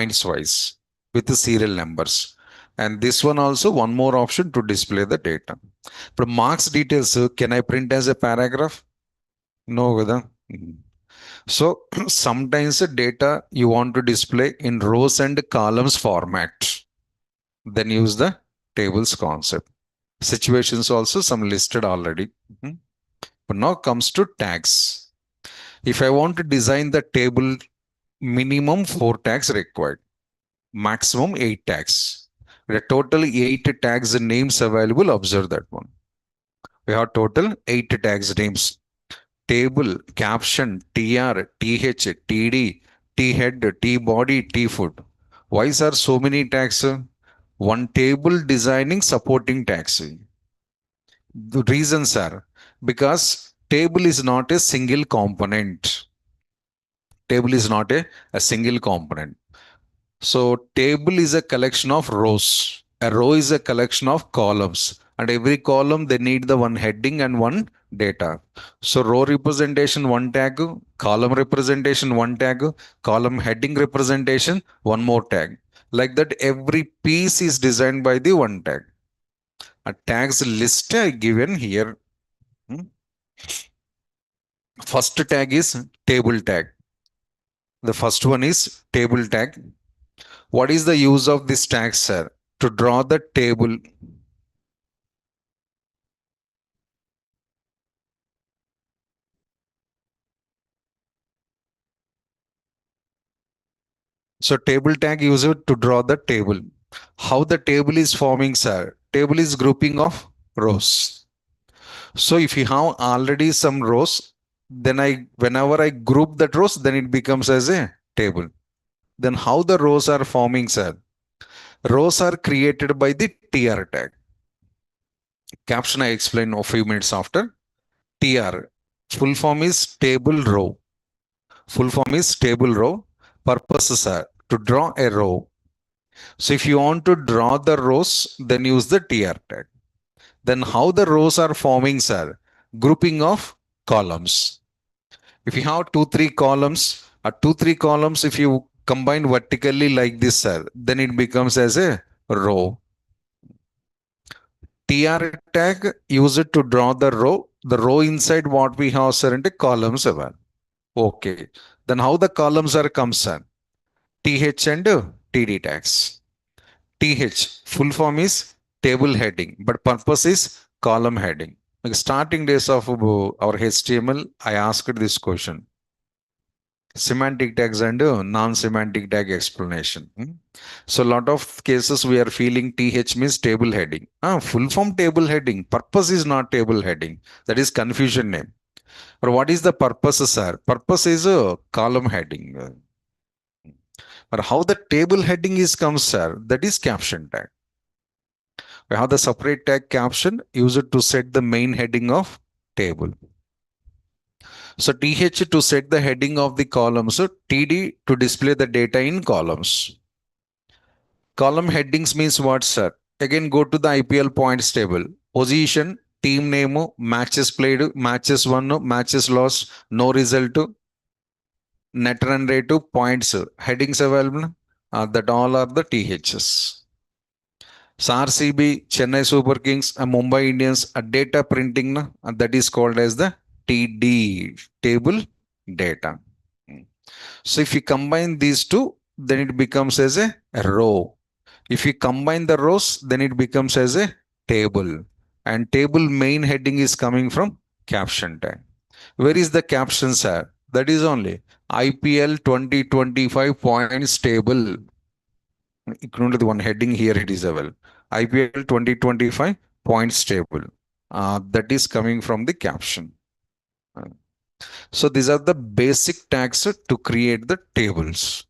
points wise with the serial numbers. And this one also one more option to display the data. But marks details, can I print as a paragraph? No, Veda. So sometimes the data you want to display in rows and columns format. Then use the tables concept. Situations also some listed already. But now comes to tags. If I want to design the table, minimum 4 tags required, maximum 8 tags. The total 8 tags names available. Observe that one. We have total 8 tags names. Table, caption, tr, th, td, t head, t body, t foot. Why are so many tags? One table designing supporting tags. The reasons are because table is not a single component. Table is not a single component. So table is a collection of rows. A row is a collection of columns. And every column they need the one heading and one data. So row representation one tag, column representation one tag, column heading representation one more tag. Like that every piece is designed by the one tag. A tags list I given here. First tag is table tag. The first one is table tag. What is the use of this tag, sir? To draw the table. So table tag used to draw the table. How the table is forming, sir? Table is grouping of rows. So if you have already some rows, then whenever I group that rows, then it becomes as a table. Then how the rows are forming, sir? Rows are created by the tr tag. Caption I explain a few minutes after. TR. Full form is table row. Full form is table row. Purposes are to draw a row. So if you want to draw the rows, then use the TR tag. Then how the rows are forming, sir? Grouping of columns. If you have 2-3 columns, if you combine vertically like this, sir, then it becomes as a row. TR tag, use it to draw the row. The row inside what we have, sir, into columns. Okay. Then how the columns are comes, sir? TH and TD tags. TH, full form is table heading, but purpose is column heading. Like starting days of our HTML, I asked this question. Semantic tags and non-semantic tag explanation. So a lot of cases we are feeling TH means table heading. Full form table heading. Purpose is not table heading. That is confusion name. But what is the purpose, sir? Purpose is a column heading. But how the table heading is comes, sir? That is caption tag. We have the separate tag caption, use it to set the main heading of table. So TH to set the heading of the column. So TD to display the data in columns. Column headings means what, sir? Again, go to the IPL points table. Position, team name, matches played, matches won, matches lost, no result, net run rate, points, headings available. That all are the THs. So RCB, Chennai Super Kings, Mumbai Indians, data printing, that is called as the TD, table data. So if you combine these two, then it becomes as a row. If you combine the rows, then it becomes as a table. And table main heading is coming from caption tag. Where is the caption, sir? That is only IPL 2025 points table. Included one heading here it is available. IPL 2025 points table. That is coming from the caption. So these are the basic tags to create the tables.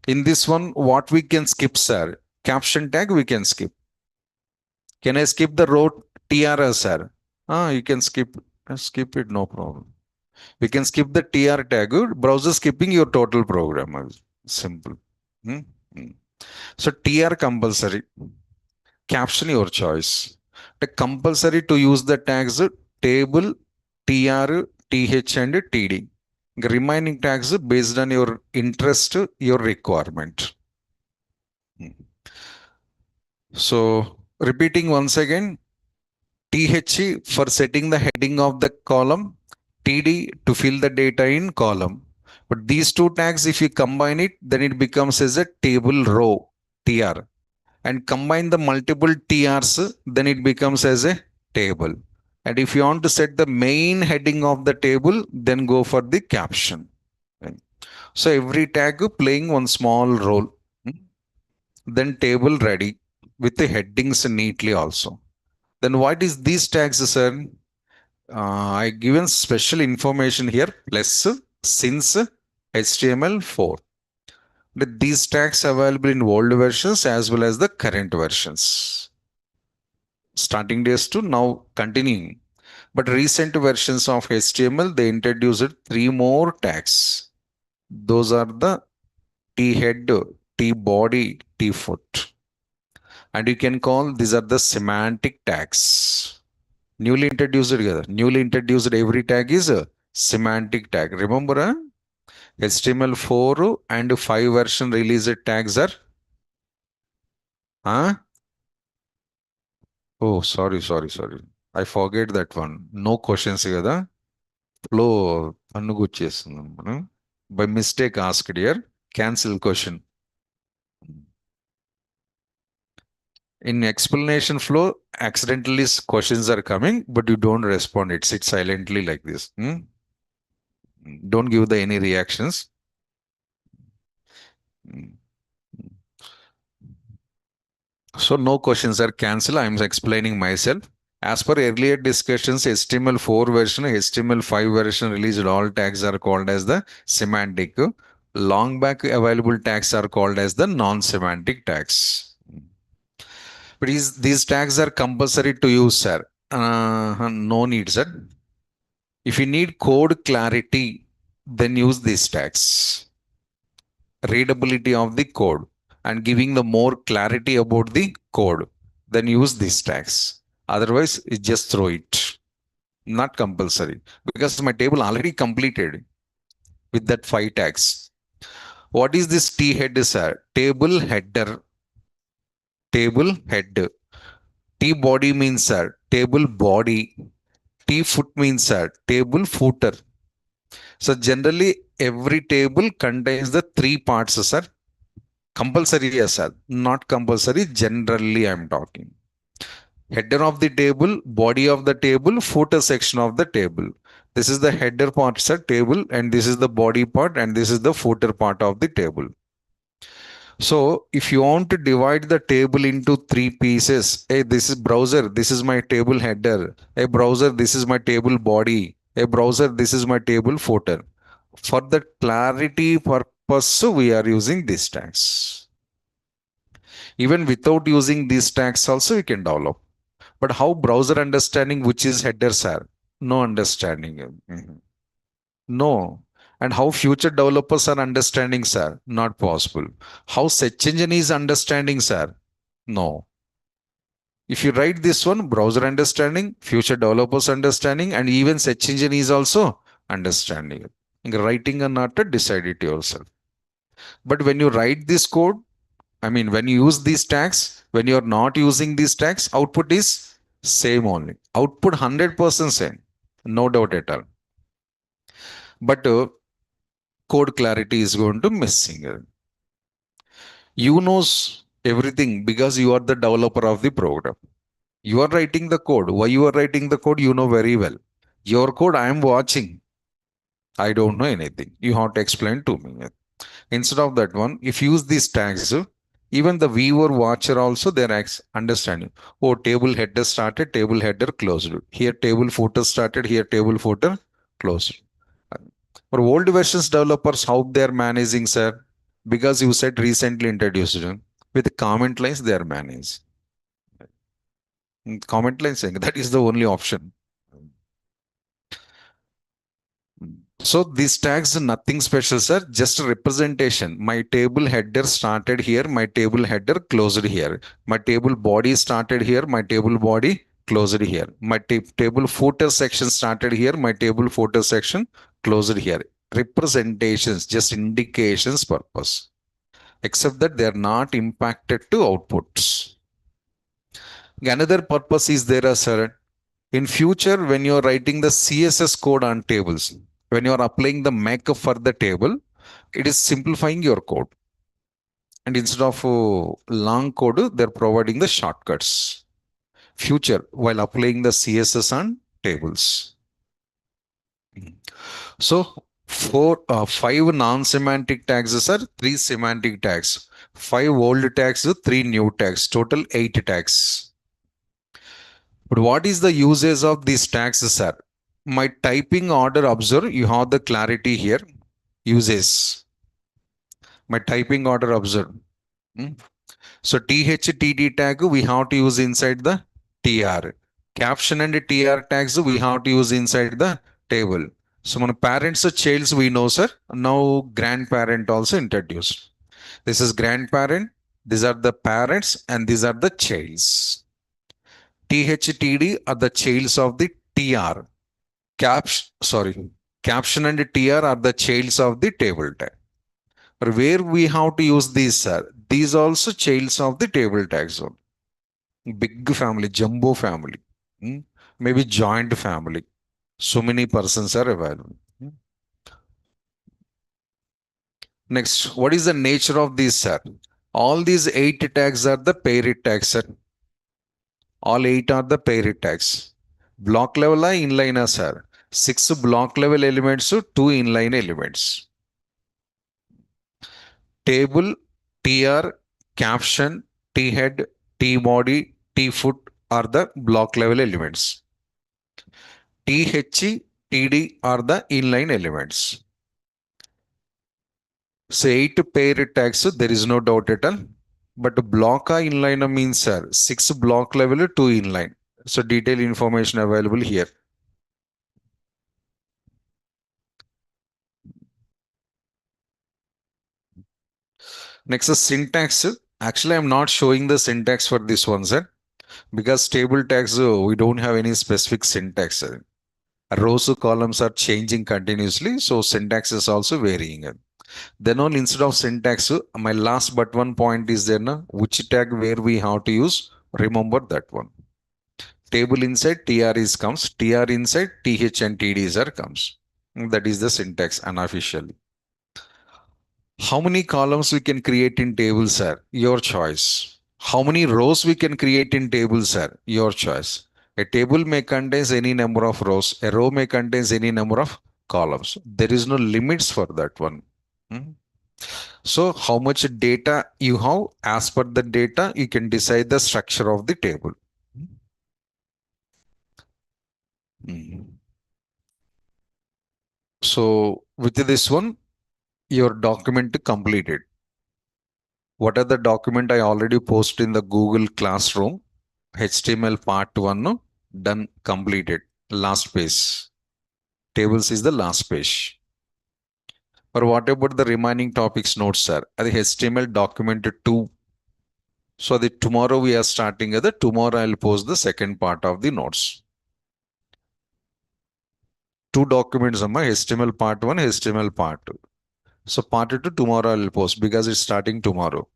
In this one, what we can skip, sir? Caption tag we can skip. Can I skip the row TR, sir? You can skip it, no problem. We can skip the TR tag. Browser skipping your total program. Simple. So TR compulsory. Caption your choice. The compulsory to use the tags table, TR, TH and TD. Remaining tags based on your interest, your requirement. So repeating once again, TH for setting the heading of the column, TD to fill the data in column. But these two tags, if you combine it, then it becomes as a table row, TR. And combine the multiple TRs, then it becomes as a table. And if you want to set the main heading of the table, then go for the caption. So every tag playing one small role. Then table ready with the headings neatly also. Then what is these tags, sir? I given special information here plus since HTML4. These tags available in old versions as well as the current versions. Starting days to now continuing. But recent versions of HTML, they introduced three more tags. Those are the T head, T body, T foot. And you can call these are the semantic tags. Newly introduced together. Newly introduced every tag is a semantic tag. Remember, HTML4 and 5 version released tags are huh? Oh, sorry. I forget that one. No questions కదా flow అన్నుగుచ్చేస్తున్నాం మనం by mistake asked here cancel question in explanation flow accidentally questions are coming but you don't respond, it sits silently like this. Don't give the any reactions. So no questions are cancelled. I am explaining myself. As per earlier discussions, HTML4 version, HTML5 version released all tags are called as the semantic. Long back available tags are called as the non-semantic tags. But these tags are compulsory to use, sir. No need, sir. If you need code clarity, then use these tags. Readability of the code and giving the more clarity about the code, then use these tags. Otherwise, just throw it. Not compulsory because my table already completed with that 5 tags. What is this T head, sir? Table header. Table head. T body means, sir, table body. T foot means, sir, table footer. So generally, every table contains the 3 parts, sir. Compulsory, yes, sir. Not compulsory. Generally, I'm talking. Header of the table, body of the table, footer section of the table. This is the header part, sir, table, and this is the body part, and this is the footer part of the table. So if you want to divide the table into 3 pieces, hey, this is browser, this is my table header. Hey, browser, this is my table body. Hey, browser, this is my table footer. For the clarity purpose, we are using these tags. Even without using these tags also, we can develop. But how browser understanding which is headers are? No understanding. No. And how future developers are understanding, sir? Not possible. How search engine is understanding, sir? No. If you write this one, browser understanding, future developers understanding, and even search engine is also understanding. Writing or not, decide it yourself. But when you write this code, I mean, when you use these tags, when you're not using these tags, output is same only. Output 100% same. No doubt at all. But code clarity is going to missing. You knows everything because you are the developer of the program. You are writing the code. Why you are writing the code, you know very well. Your code I am watching. I don't know anything. You have to explain to me. Instead of that one, if you use these tags, even the viewer watcher also they're understanding. Oh, table header started, table header closed. Here table footer started, here table footer closed. For old versions developers, how they're managing, sir? Because you said recently introduced with comment lines, they are managed. Comment lines saying that is the only option. So these tags nothing special, sir, just a representation. My table header started here, my table header closed here. My table body started here, my table body closed here. My table footer section started here, my table footer section closed here. representations, just indications purpose, except that they are not impacted to outputs. Another purpose is there, sir. In future, when you're writing the CSS code on tables, when you're applying the makeup for the table, it is simplifying your code. And instead of long code, they're providing the shortcuts. Future, while applying the CSS on tables. So, five non-semantic tags are three semantic tags, five old tags, three new tags, total eight tags. But what is the usage of these tags, sir? My typing order, observe, you have the clarity here. Uses. My typing order, observe. Hmm? So THTD tag we have to use inside the TR. Caption and TR tags we have to use inside the table. So మన parents childs we know sir. Now grandparent also introduced. This is grandparent. These are the parents and these are the childs. THTD are the childs of the TR. Caption and TR are the childs of the table tag. Or where we have to use these, sir. These also childs of the table tags. Big family, jumbo family, hmm? Maybe joint family. So many persons are available. Hmm. Next, what is the nature of these, sir? All these eight tags are the parent tags, sir. All eight are the parent tags. Block level are inline, sir. Six block level elements, so two inline elements. Table, TR, caption, T head, T body, T foot are the block level elements. TH, TD are the inline elements. So 8 pair tags, so there is no doubt at all. But block inline means sir, 6 block level, 2 inline. So detailed information available here. Next is syntax. Actually, I'm not showing the syntax for this one, sir, because table tags, we don't have any specific syntax. Sir. Rows columns are changing continuously, so syntax is also varying. Then on instead of syntax, my last but one point is there, na, which tag where we have to use. Remember that one. Table inside TR is comes, TR inside TH and TDs are comes. That is the syntax unofficially. How many columns we can create in tables, sir? Your choice. How many rows we can create in tables, sir? Your choice. A table may contains any number of rows. A row may contains any number of columns. There is no limits for that one. Hmm? So how much data you have, as per the data, you can decide the structure of the table. Hmm. So with this one, your document completed. What are the document I already posted in the Google Classroom? HTML part 1 no? Done, completed. Last page. Tables is the last page. Or what about the remaining topics notes, sir? The HTML document 2. So the tomorrow we are starting the tomorrow I'll post the second part of the notes. Two documents, HTML part 1, HTML part 2. So part 2 tomorrow I'll post because it's starting tomorrow.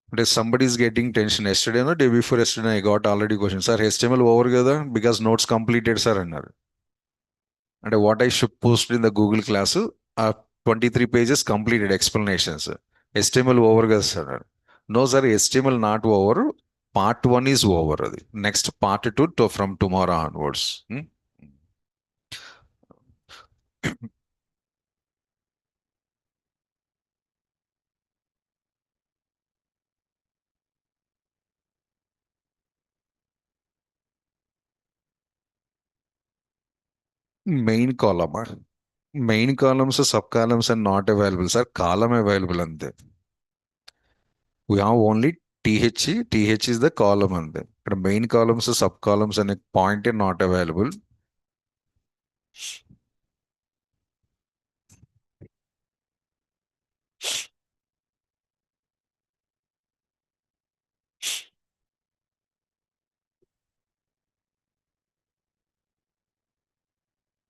But if somebody is getting tension yesterday, no day before yesterday, I got already questions. Sir, HTML over kada because notes completed, sir. And what I should post in the Google class, 23 pages completed explanations. HTML over kada, sir. No, sir, HTML not over. Part 1 is over. Next part 2 to from tomorrow onwards. Hmm? Main column. Main columns, sub columns are not available, sir. Column available and we have only TH. TH is the column and the main columns, sub columns, and a point are not available.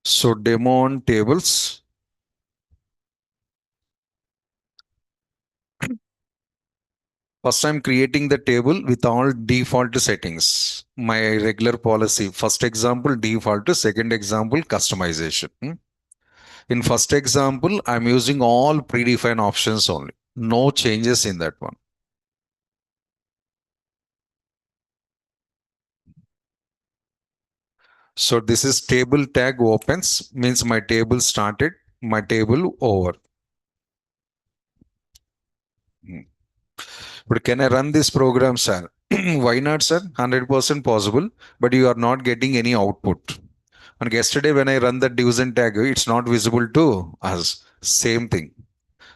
So demo on tables. First, I'm creating the table with all default settings. My regular policy. First example, default. Second example, customization. In first example, I'm using all predefined options only. No changes in that one. So this is table tag opens, means my table started, my table over. Hmm. But can I run this program, sir? Why not, sir? 100% possible, but you are not getting any output. And yesterday, when I run the division tag, it's not visible to us. Same thing.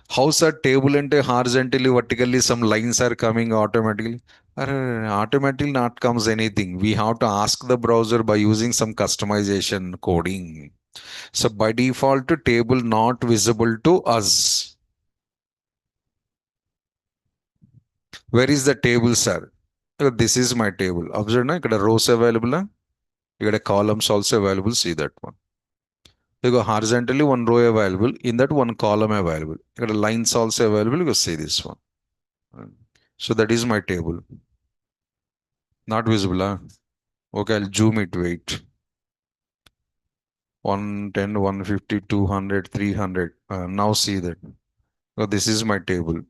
How, sir, table and horizontally, vertically, some lines are coming automatically? Automatically not comes anything. We have to ask the browser by using some customization coding. So by default, table not visible to us. Where is the table, sir? This is my table. Observe, na? Ikkada rows available. Ikkada columns also available. See that one. You go horizontally one row available. In that one column available. Ikkada lines also available. You go see this one. So that is my table. Not visible. Huh? Okay, I'll zoom it. Wait. 110, 150, 200, 300. Now see that. So this is my table.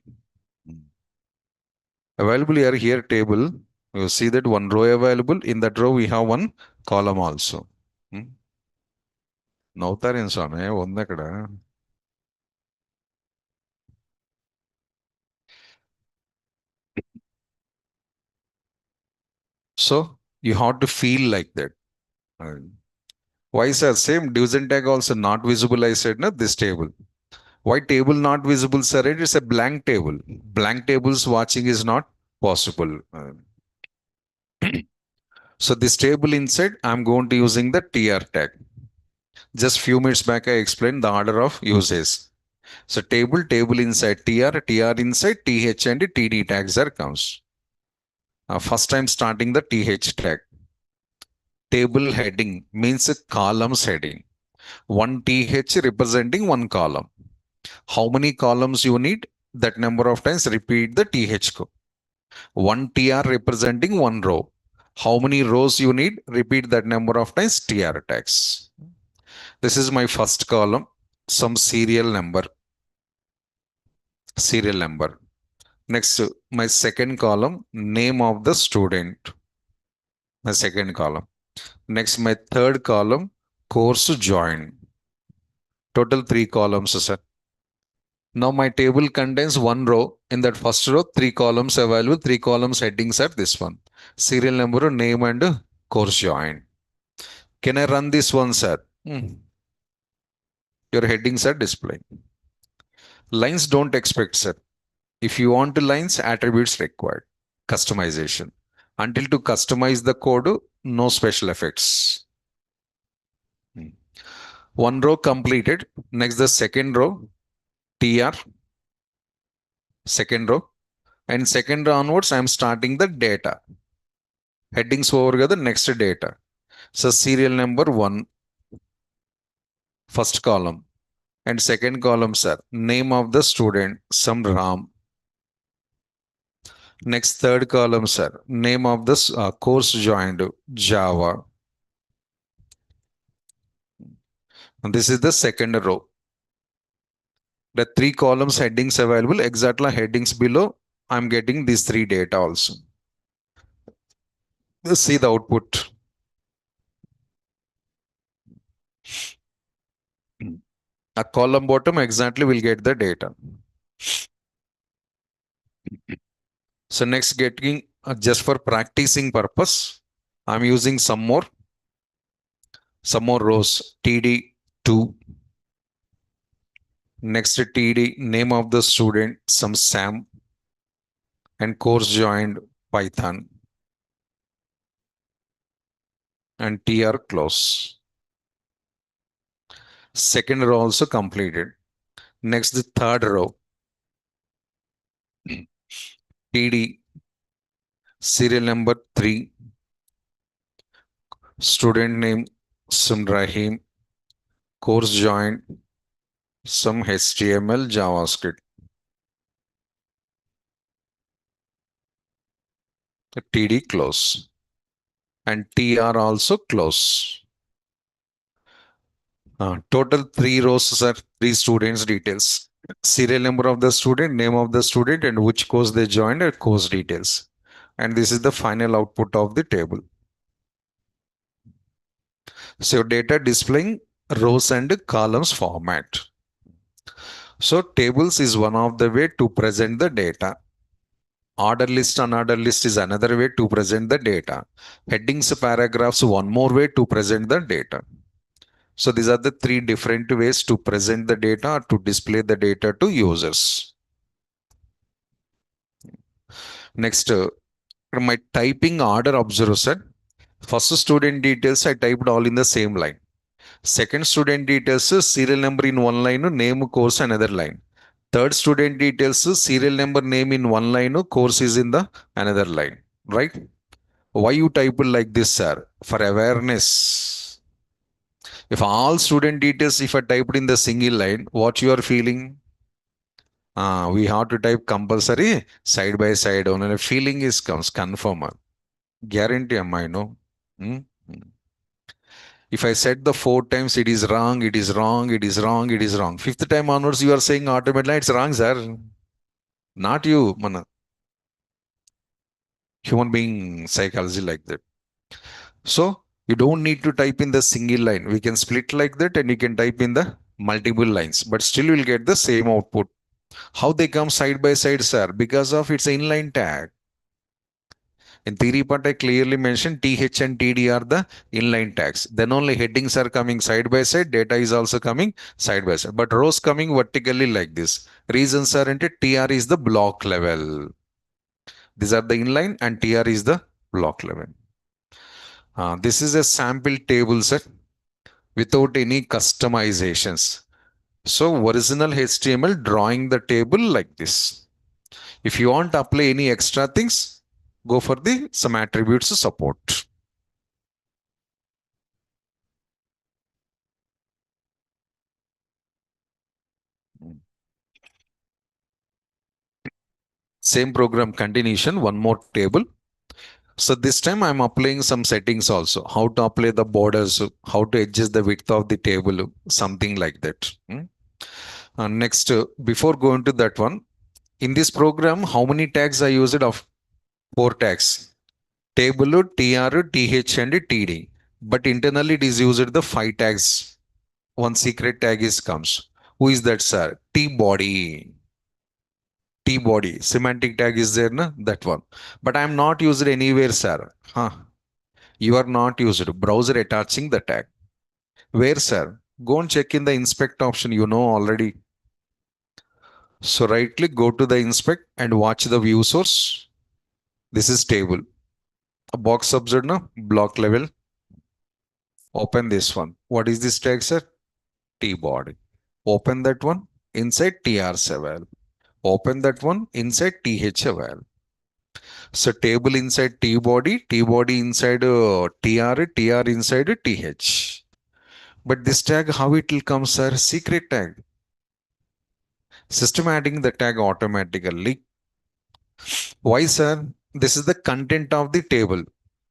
Available here table. You see that one row available. In that row, we have one column also. నవ్వుతారేం స్వామి ఉంది అక్కడ. So you have to feel like that. Why sir? Same division tag also not visible. I said, no, this table. Why table not visible, sir? It is a blank table. Blank tables watching is not possible. So this table inside, I'm going to using the tr tag. Just few minutes back, I explained the order of uses. So table inside tr inside th and td tags are comes. First time starting the th tag. Table heading means a columns heading. One th representing one column. How many columns you need? That number of times repeat the th code. One tr representing one row. How many rows you need? Repeat that number of times tr tags. This is my first column, some serial number. Serial number. Next, my second column, name of the student. My second column. Next, my third column, course join. Total 3 columns, sir. Now my table contains one row. In that first row, 3 columns available. 3 columns headings are this one. Serial number, name, and course join. Can I run this one, sir? Your headings are displaying. Lines don't expect, sir. If you want to lines, attributes required. Customization. Until to customize the code, no special effects. One row completed. Next, the second row, tr, second row. And second row onwards, I'm starting the data. Headings over the next data. So serial number 1, first column. And second column, sir, name of the student, some Ram. Next, third column, sir, name of the course joined, Java. And this is the second row. The 3 columns headings available, exactly headings below. I'm getting these 3 data also. Let's see the output. A column bottom exactly will get the data. So next getting just for practicing purpose, I'm using some more rows. TD2. Next TD, name of the student, some Sam. And course joined Python. And TR close. Second row also completed. Next, the third row. TD, serial number 3. Student name, Sumrahim. course join, some HTML, JavaScript, TD close, and TR also close. Total three rows are three students' details. Serial number of the student, name of the student, and which course they joined, and course details. And this is the final output of the table. So data displaying rows and columns format. So tables is one of the way to present the data. Order list, unordered list is another way to present the data. Headings, paragraphs, one more way to present the data. So these are the three different ways to present the data or to display the data to users. Next, my typing order observer said, first student details I typed all in the same line. Second student details, serial number in one line, name, course, another line. Third student details, serial number, name in one line, course is in the another line, right? Why you type it like this, sir? For awareness. If all student details, if I typed in the single line, what you are feeling? We have to type compulsory side by side. Only feeling is comes confirm. Guarantee am I know. Hmm? If I said the four times it is wrong, it is wrong, it is wrong, it is wrong. Fifth time onwards, you are saying automatically it's wrong, sir. Not you, man. Human being psychology like that. So you don't need to type in the single line. We can split like that and you can type in the multiple lines, but still you'll get the same output. How they come side by side, sir? Because of its inline tag. In theory part, I clearly mentioned TH and TD are the inline tags. Then only headings are coming side by side. Data is also coming side by side. But rows coming vertically like this. Reasons are into TR is the block level. These are the inline and TR is the block level. This is a sample table set without any customizations. So original HTML drawing the table like this. If you want to apply any extra things, go for the some attributes support. Same program continuation, one more table. So this time I'm applying some settings also. How to apply the borders, how to adjust the width of the table, something like that. Next, before going to that one, in this program, how many tags I used of four tags? Table, TR, TH, and TD. But internally it is used the five tags. One secret tag is comes. Who is that, sir? T body. T body. Semantic tag is there, na? That one. But I am not used anywhere, sir. Huh. You are not used. Browser attaching the tag. Where, sir? Go and check in the inspect option. You know already. So right click, go to the inspect and watch the view source. This is table. A box subset, no? Block level. Open this one. What is this tag, sir? T body. Open that one inside TR7. Open that one inside TH7. So table inside T body inside TR inside TH. But this tag, how it will come, sir? Secret tag. System adding the tag automatically. Why, sir? This is the content of the table,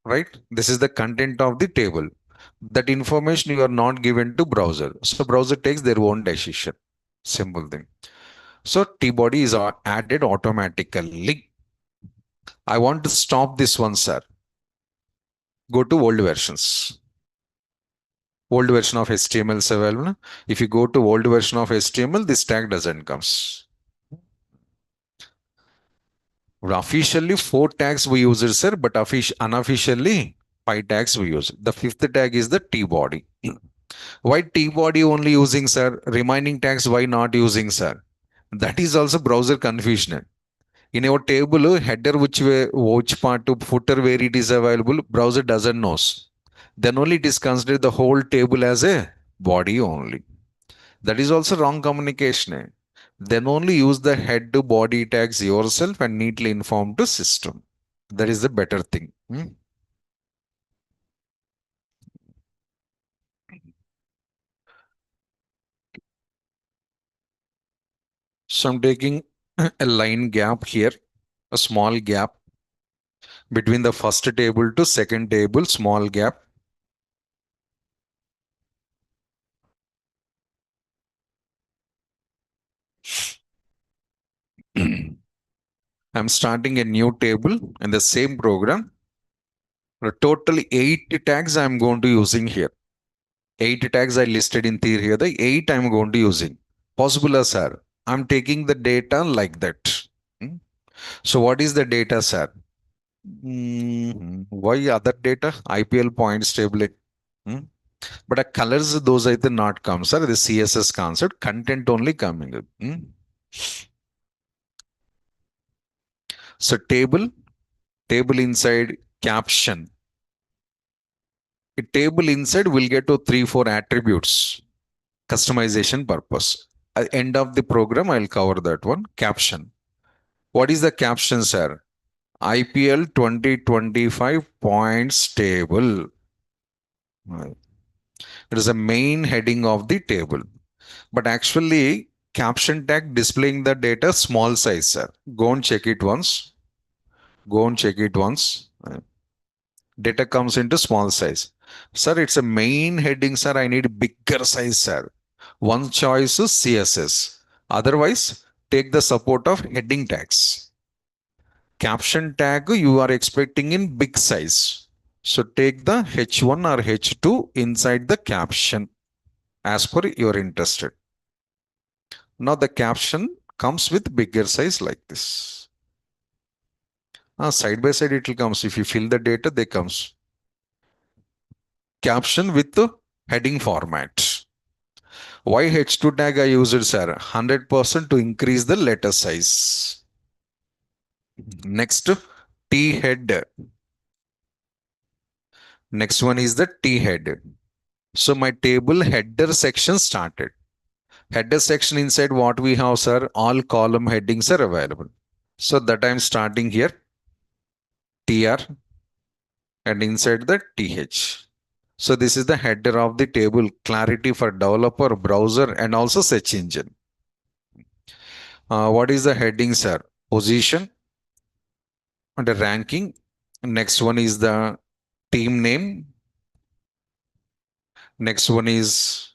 right? This is the content of the table. That information you are not given to browser. So browser takes their own decision. Simple thing. So T-body is added automatically. I want to stop this one, sir. Go to old versions. Old version of HTML is available. If you go to old version of HTML, this tag doesn't comes. Officially, four tags we use it, sir, but unofficially, five tags we use. The fifth tag is the T-body. Why T-body only using, sir? Remaining tags, why not using, sir? That is also browser confusion. In our table, header which part to footer where it is available, browser doesn't knows. Then only it is considered the whole table as a body only. That is also wrong communication. Then only use the head to body tags yourself and neatly inform to system. That is the better thing. So I'm taking a line gap here, a small gap between the first table to second table, small gap. I'm starting a new table in the same program. Totally 8 tags I'm going to using here. 8 tags I listed in theory here. The 8 I'm going to using. Possible as sir. I'm taking the data like that. Hmm. So what is the data, sir? Why other data? IPL points table. Hmm. But the colors, those are the not come, sir. The CSS concept, content only coming. So table inside caption. A table inside will get to 3, 4 attributes. Customization purpose. At the end of the program, I'll cover that one. Caption. What is the caption, sir? IPL 2025 points table. It is a main heading of the table. But actually, caption tag displaying the data small size, sir. Go and check it once. Go and check it once. Data comes into small size. Sir, it's a main heading, sir. I need bigger size, sir. One choice is CSS. Otherwise, take the support of heading tags. Caption tag you are expecting in big size. So take the H1 or H2 inside the caption as per your interested. Now the caption comes with bigger size like this. Side by side it will comes. If you fill the data, they comes. Caption with the heading format. Why H2 tag I used, sir? 100% to increase the letter size. Next, T head. Next one is the T head. So my table header section started. Header section inside what we have, sir? All column headings are available. So that I'm starting here. TR and inside the TH. So this is the header of the table, clarity for developer, browser, and also search engine. What is the heading, sir? Position and the ranking. Next one is the team name. Next one is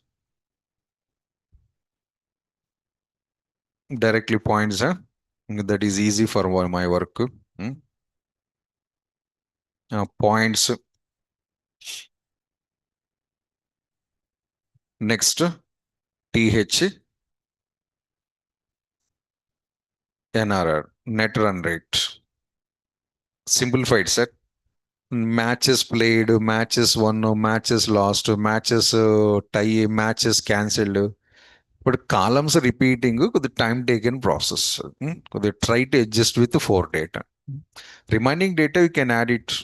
directly points. That is easy for my work. Hmm. Points. Next, TH, NRR, net run rate. Simplified, sir. Matches played, matches won, matches lost, matches tie, matches cancelled. But columns repeating the time taken process. They try to adjust with the 4 data. Remaining data you can add it.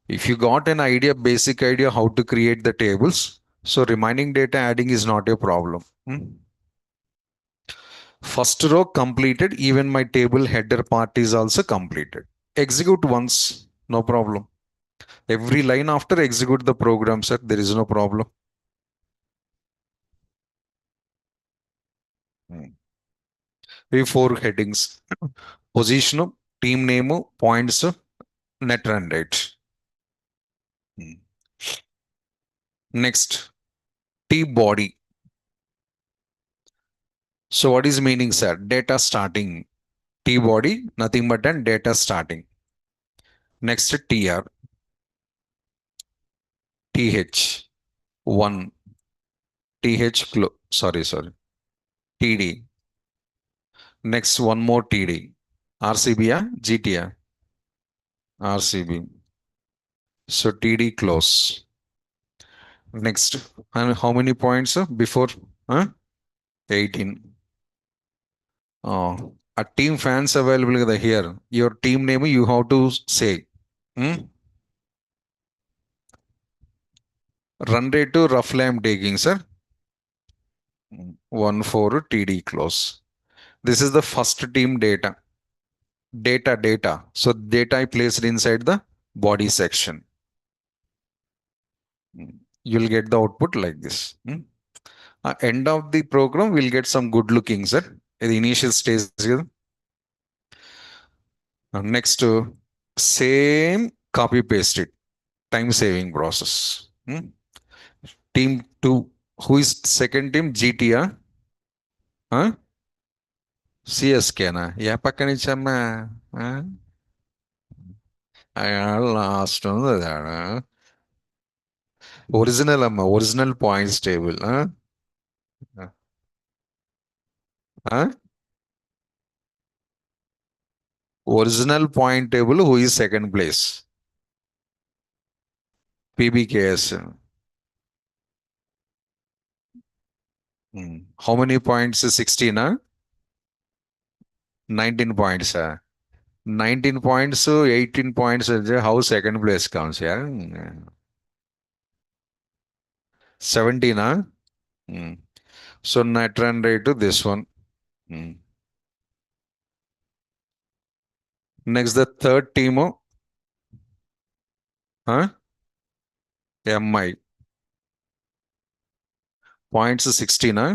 If you got an idea, basic idea how to create the tables, so remaining data adding is not a problem. First row completed, even my table header part is also completed. Execute once, no problem. Every line after execute the program, sir, there is no problem. We 4 headings. Position, team name, points, net run rate. Next, T body. So what is meaning, sir? Data starting. T body, nothing but an data starting. Next, TR, TH, 1, TH, sorry, TD. Next, one more TD. RCB, GTR, RCB. So TD close. Next, and how many points before? 18. A team fans available here. Your team name you have to say. Run rate to roughly I'm taking, sir. 1 4 TD close. This is the first team data. Data. So data I placed inside the body section. You'll get the output like this. End of the program, we'll get some good looking, sir. ఇది initial stage కదా. Next same copy paste it, time saving process. Team 2, who is second team? జీటీయా సిఎస్కేనా? ఏ పక్క నుంచి అమ్మా? Last ఉంది అది ఆడ. ఒరిజినల్ అమ్మా, original points table. Original point table, who is second place? PBKS. How many points? 16? 19 points. 19 points, 18 points. How second place comes యా? 17? So net run rate this one. Next the third team MI. Points 16.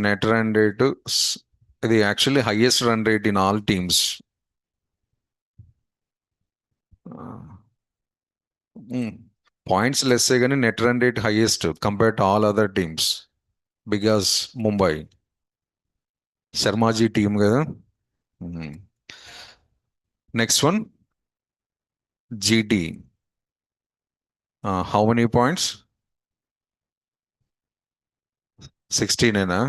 Net run rate, ఇది actually highest run rate in all teams. Points లెస్సే కానీ net run rate highest compare to all other teams, because Mumbai శర్మాజీ team కదా. Next one GT. How many points? 16ఏనా?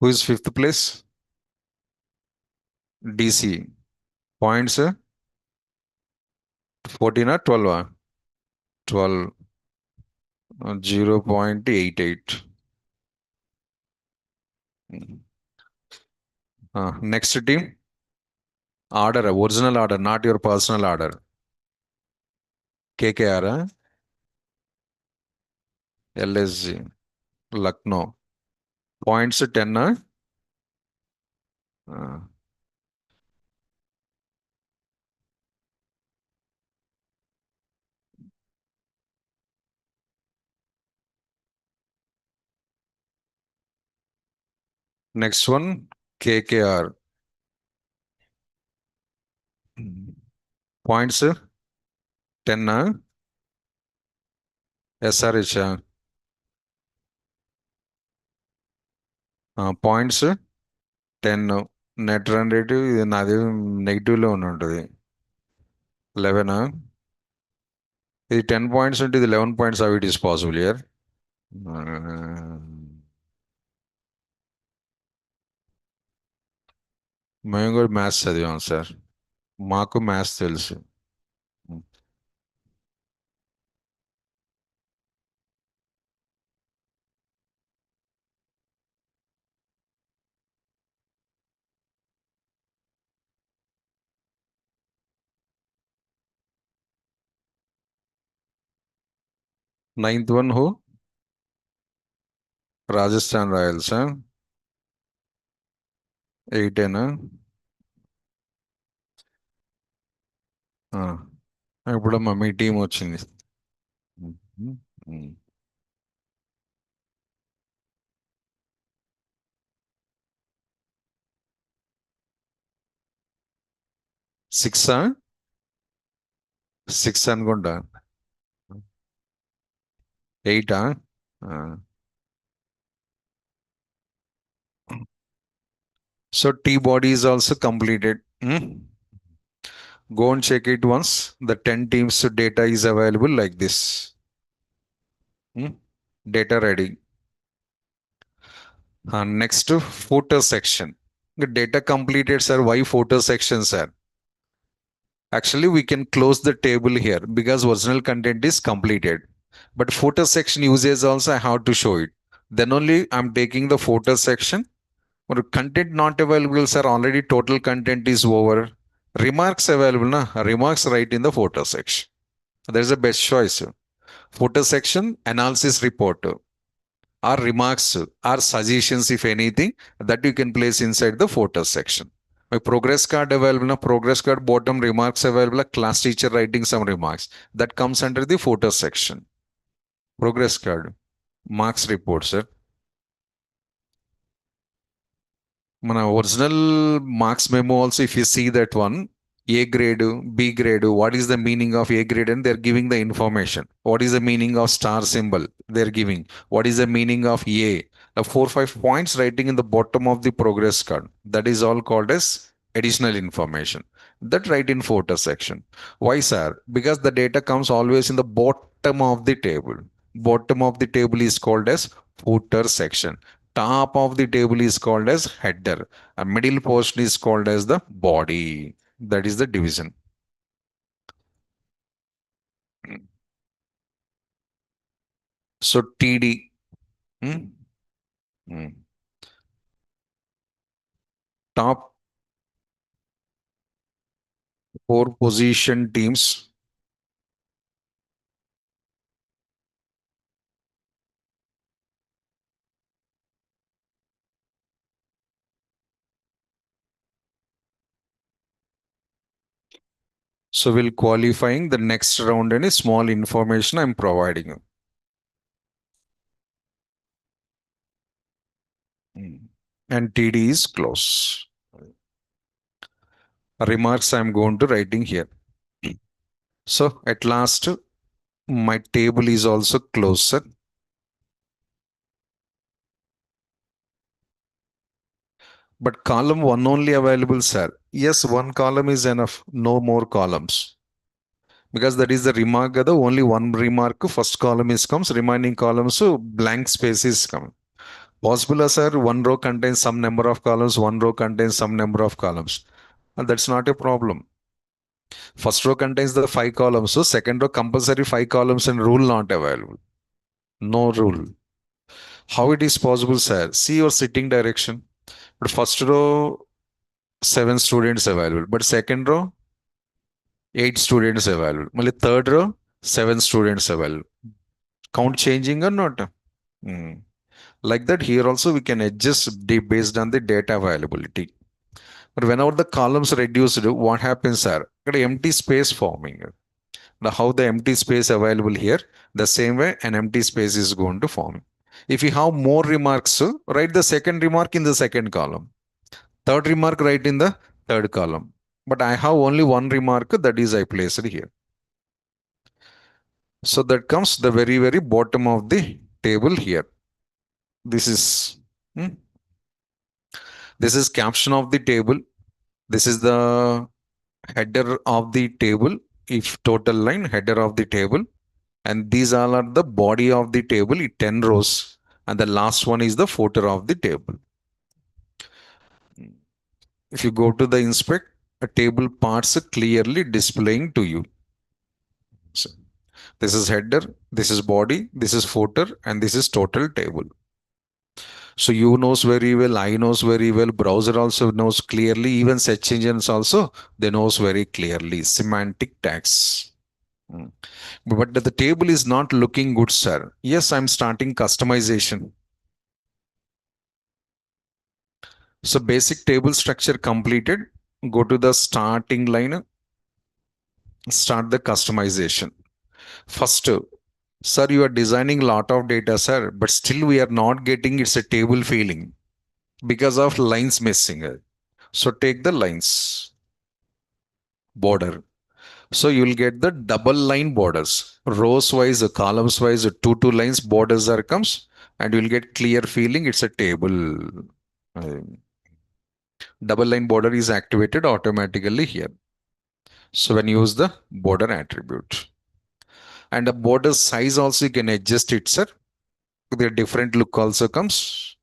Who is fifth place? DC. Points 14 12? 12. 0.88. Next team order, original order, not your personal order. KKR, LSG, Lucknow. Points 10? Next one KKR. Points 10? SRH points 10. Net run rate ఇది నాది నెగిటివ్లో ఉంటుంది. 11? ఇది 10 points ఉంటే ఇది 11 points. How it is possible year? మేము కూడా maths చదివాం sir, మాకు మ్యాథ్స్ తెలుసు. 9th one who? Rajasthan Royals. 8ఏనా? ఇప్పుడు మీ టీం వచ్చింది. 6? 6 అనుకుంటా. 8? So T body is also completed. Go and check it once. The 10 teams data is available like this. Data ready. Next footer section. The data completed, sir. Why footer section, sir? Actually, we can close the table here because original content is completed. But footer section uses also I have to show it. Then only I'm taking the footer section. Or content not available, sir. Already total content is over. Remarks available, na? Remarks write in the footer section. There's a best choice. Footer section, analysis report, or remarks, or suggestions, if anything, that you can place inside the footer section. My progress card available, progress card bottom remarks available, class teacher writing some remarks. That comes under the footer section. Progress card, marks report, sir. మన original marks memo also if you see that one A grade B grade what is the meaning of A grade and they are giving the information what is the meaning of star symbol they are giving what is the meaning of A 4-5 points writing in the bottom of the progress card that is all called as additional information that write in footer section. Why, sir? Because the data comes always in the bottom of the table. Bottom of the table is called as footer section. Top of the table is called as header. A middle portion is called as the body. That is the division. So TD. Hmm? Hmm. Top 4 position teams. So we'll qualifying the next round any small information I'm providing you. And TD is close. Remarks I'm going to writing here. So at last, my table is also closer. But column 1 only available, sir. Yes, 1 column is enough. No more columns. Because that is the remark. The only 1 remark, first column is comes, remaining columns, so blank spaces come. Possible, sir, 1 row contains some number of columns, 1 row contains some number of columns. And that's not a problem. First row contains the 5 columns, so second row compulsory 5 columns and rule not available. No rule. How it is possible, sir? See your sitting direction. But first row, 7 students available. But second row, 8 students available. Only third row, 7 students available. Count changing or not? Like that, here also we can adjust based on the data availability. But whenever the columns reduced, what happens, sir? Empty space forming. Now, how the empty space available here? The same way an empty space is going to form. If you have more remarks, write the second remark in the second column. Third remark, write in the third column. But I have only 1 remark, that is I placed here. So that comes the very, very bottom of the table here. This is caption of the table. This is the header of the table. If total line, header of the table. And these all are the body of the table, 10 rows. And the last one is the footer of the table. If you go to the inspect, a table parts are clearly displaying to you. So, this is header, this is body, this is footer, and this is total table. So you knows very well, I knows very well, browser also knows clearly, even search engines also, they knows very clearly, semantic tags. But the table is not looking good, sir. Yes, I'm starting customization. So basic table structure completed. Go to the starting line. Start the customization. First, sir, you are designing a lot of data, sir, but still we are not getting it's a table feeling because of lines missing. So take the lines border. So you will get the double line borders, rows wise, columns wise, two lines borders are comes, and you will get clear feeling it's a table. Double line border is activated automatically here. So when you use the border attribute, and the border size also you can adjust it, sir. The different look also comes.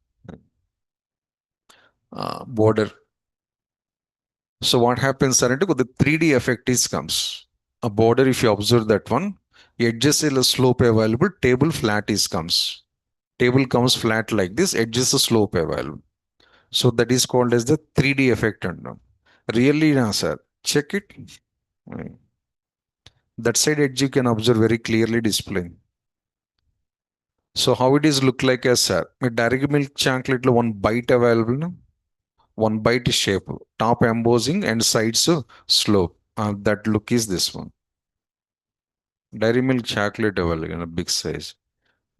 Border. So what happens, sir? The 3D effect is comes. A border, if you observe that one, edges a slope available, table flat is comes. Table comes flat like this, edges a slope available. So that is called as the 3D effect. Really, no, sir. Check it. That side edge you can observe very clearly displaying. So how it is look like as, sir? My Dairy Milk chocolate one bite available. No? one byte shape, top embossing and sides slope. That look is this one. Dairy milk chocolate available, big size.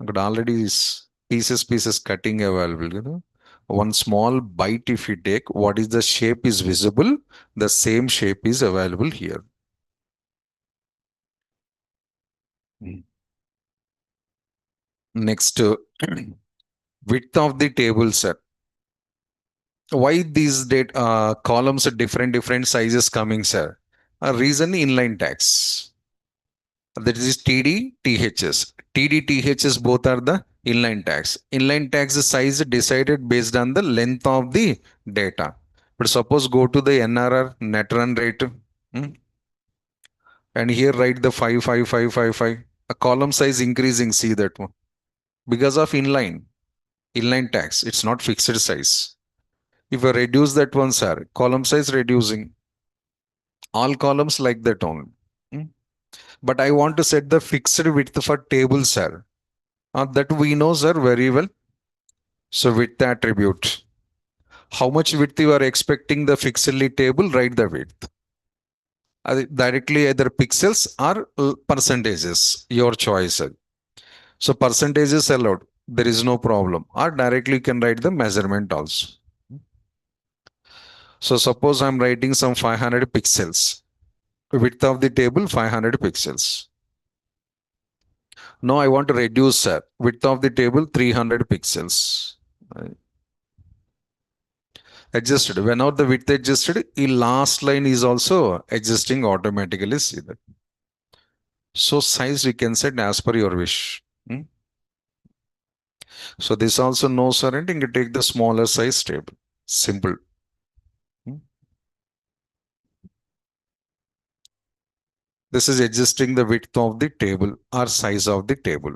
అక్కడ already is pieces cutting available. One small bite if you take, what is the shape is visible, the same shape is available here. Next, width of the table, sir. Why these columns are different sizes coming, sir? A reason inline tags. That is TD, THS. TD, THS both are the inline tags. Inline tags size decided based on the length of the data. But suppose go to the NRR, net run rate, and here write the 55555. A column size increasing, see that one. Because of inline tags, it's not fixed size. If I reduce that one, sir, column size reducing. All columns like that only. But I want to set the fixed width for table, sir. That we know, sir, very well. So width attribute. How much width you are expecting the fixedly table, write the width. Directly either pixels or percentages, your choice. So percentages allowed, there is no problem. Or directly you can write the measurement also. So suppose I'm writing some 500 pixels. Width of the table 500 pixels. Now I want to reduce, sir. Width of the table 300 pixels. Adjusted. Whenever the width adjusted, the last line is also adjusting automatically. See that. So size we can set as per your wish. So this also no surrounding. You take the smaller size table. Simple. This is adjusting the width of the table or size of the table.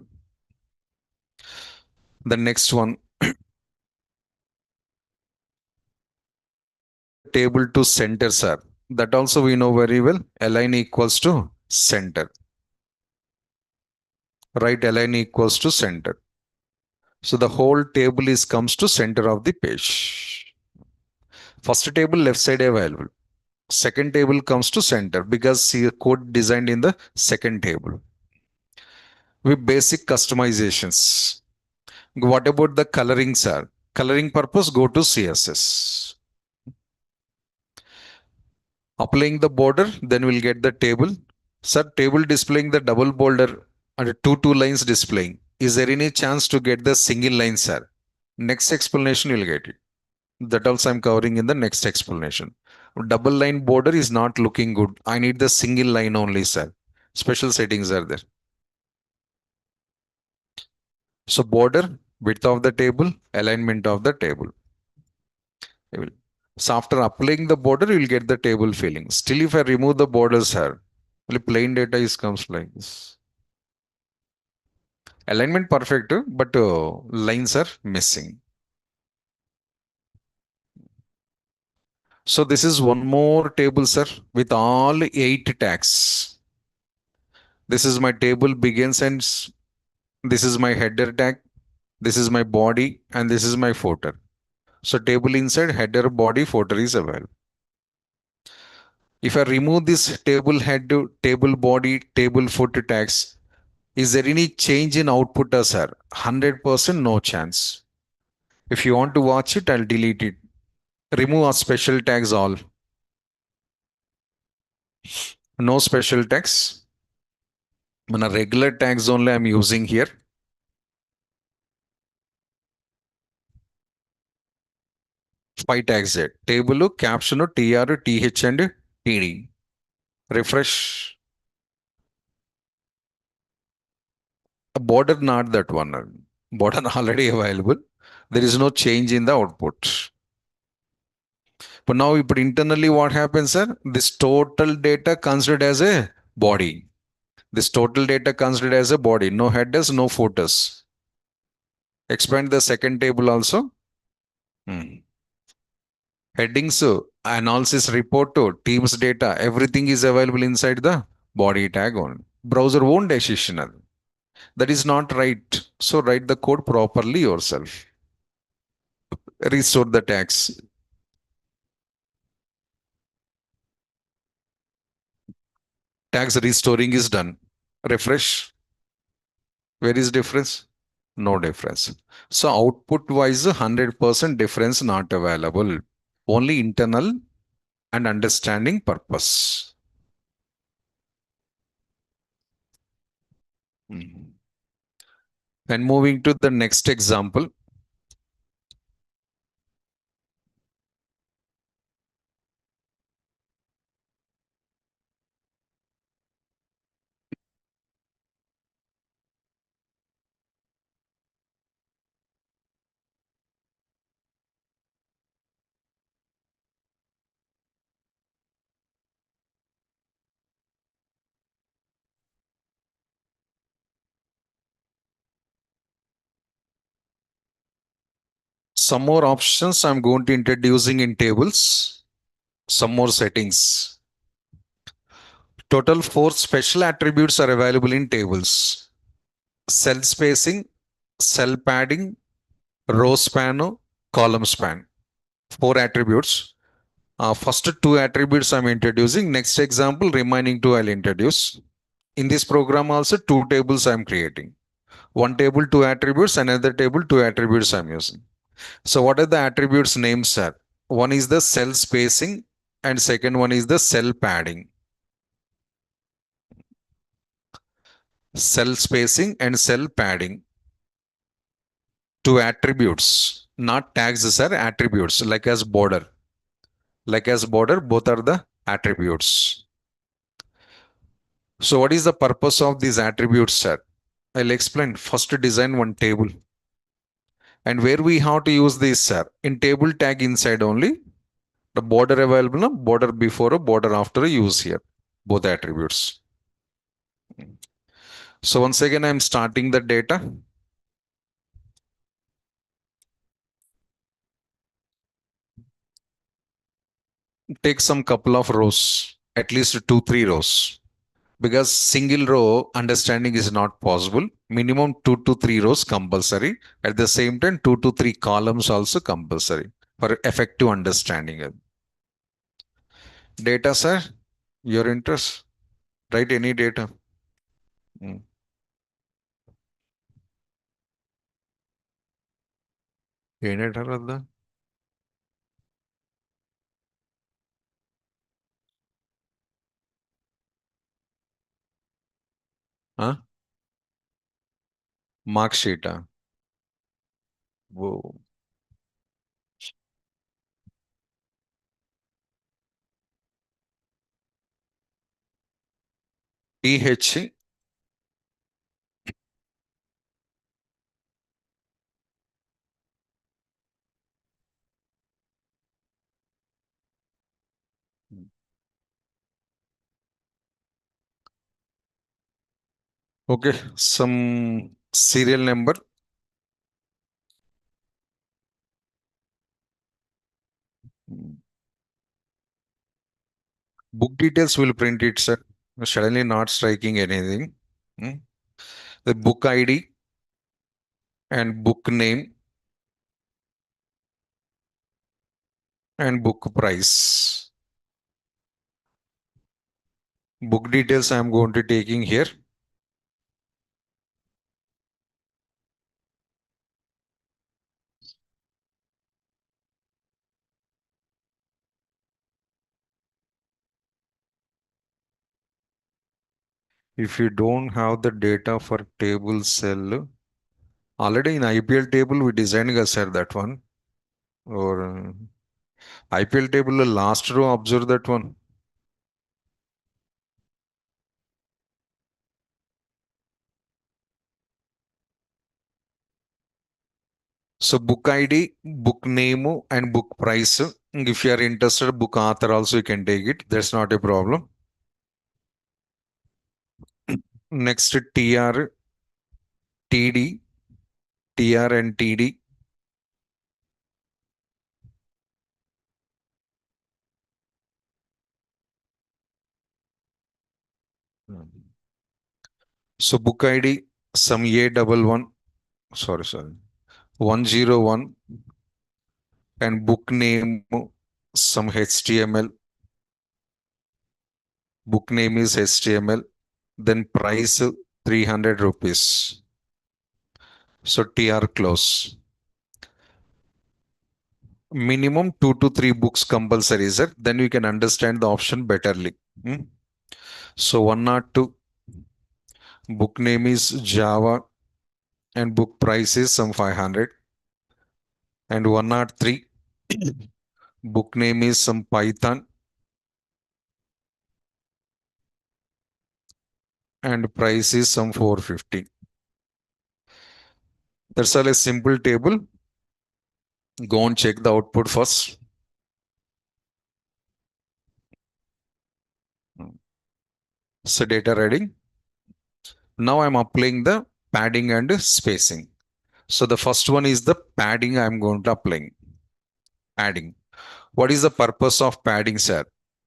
The next one, table to center, sir. That also we know very well. Align equals to center. Right, align equals to center. So the whole table is comes to center of the page. First table left side available. Second table comes to center because see code designed in the second table. With basic customizations. What about the coloring, sir? Coloring purpose, go to CSS. Applying the border, then we'll get the table. Sir, table displaying the double border and two lines displaying. Is there any chance to get the single line, sir? Next explanation you'll get it. That also I'm covering in the next explanation. Double line border is not looking good. I need the single line only, sir. Special settings are there. So border, width of the table, alignment of the table. So after applying the border, you will get the table filling. Still, if I remove the borders here, only plain data is comes like this. Alignment perfect, but lines are missing. So this is one more table, sir, with all 8 tags. This is my table begins and this is my header tag. This is my body and this is my footer. So table inside header, body, footer is available. If I remove this table head, table body, table footer tags, is there any change in output, sir? 100% no chance. If you want to watch it, I'll delete it. Remove our special tags all. No special tags. Regular tags only I'm using here. Five tags there. Table, caption, TR, TH and TD. Refresh. A border not that one. Border already available. There is no change in the output. But now internally what happens, sir? This total data considered as a body. This total data considered as a body. No headers, no footers. Expand the second table also. Headings, analysis report to teams data, everything is available inside the body tag on. Browser won't decision. That is not right. So write the code properly yourself. Restore the tags. Tags restoring is done. Refresh. Where is difference? No difference. So output wise, 100% difference not available. Only internal and understanding purpose. Hmm. And moving to the next example. Some more options I'm going to introducing in tables. Some more settings. Total 4 special attributes are available in tables. Cell spacing, cell padding, row span, column span. 4 attributes. First 2 attributes I'm introducing. Next example, remaining 2 I'll introduce. In this program also 2 tables I'm creating. One table, 2 attributes, another table, 2 attributes I'm using. So what are the attributes names, sir? One is the cell spacing and second one is the cell padding. Cell spacing and cell padding. 2 attributes, not tags, sir, attributes like as border. Like as border, both are the attributes. So what is the purpose of these attributes, sir? I'll explain. First design one table. And where we have to use this, sir? In table tag inside only. The border available, no? Border before or border after use here. Both attributes. So once again, I'm starting the data. Take some couple of rows, at least 2, 3 rows. Because single row understanding is not possible. Minimum 2 to 3 rows compulsory. At the same time, 2 to 3 columns also compulsory for effective understanding. Data, sir, your interest. Write any data. Hmm. ಏನ್ ಹೇಳ್ತಾರಲ್ಲ? Huh? Mark sheet. Whoa. TH. Okay, some serial number. Book details will print it, sir. Suddenly not striking anything. Hmm. The book ID and book name and book price. Book details I am going to taking here. If you don't have the data for table cell, already in IPL table we designed sir that one. Or IPL table last row observe that one. So book ID, book name and book price. If you are interested, book author also you can take it. That's not a problem. Next TR, TD, TR and TD. So book ID, some A11, sorry, 101 and book name, some HTML book name is HTML, then price 300 rupees. So TR close. Minimum 2 to 3 books compulsory, sir. Then you can understand the option betterly. Hmm? So 102, book name is Java and book price is some 500. And 103, book name is some Python and price is some 450. That's all a simple table. Go and check the output first. So data ready. Now I'm applying the padding and spacing. So the first one is the padding I'm going to apply. Padding. What is the purpose of padding, sir?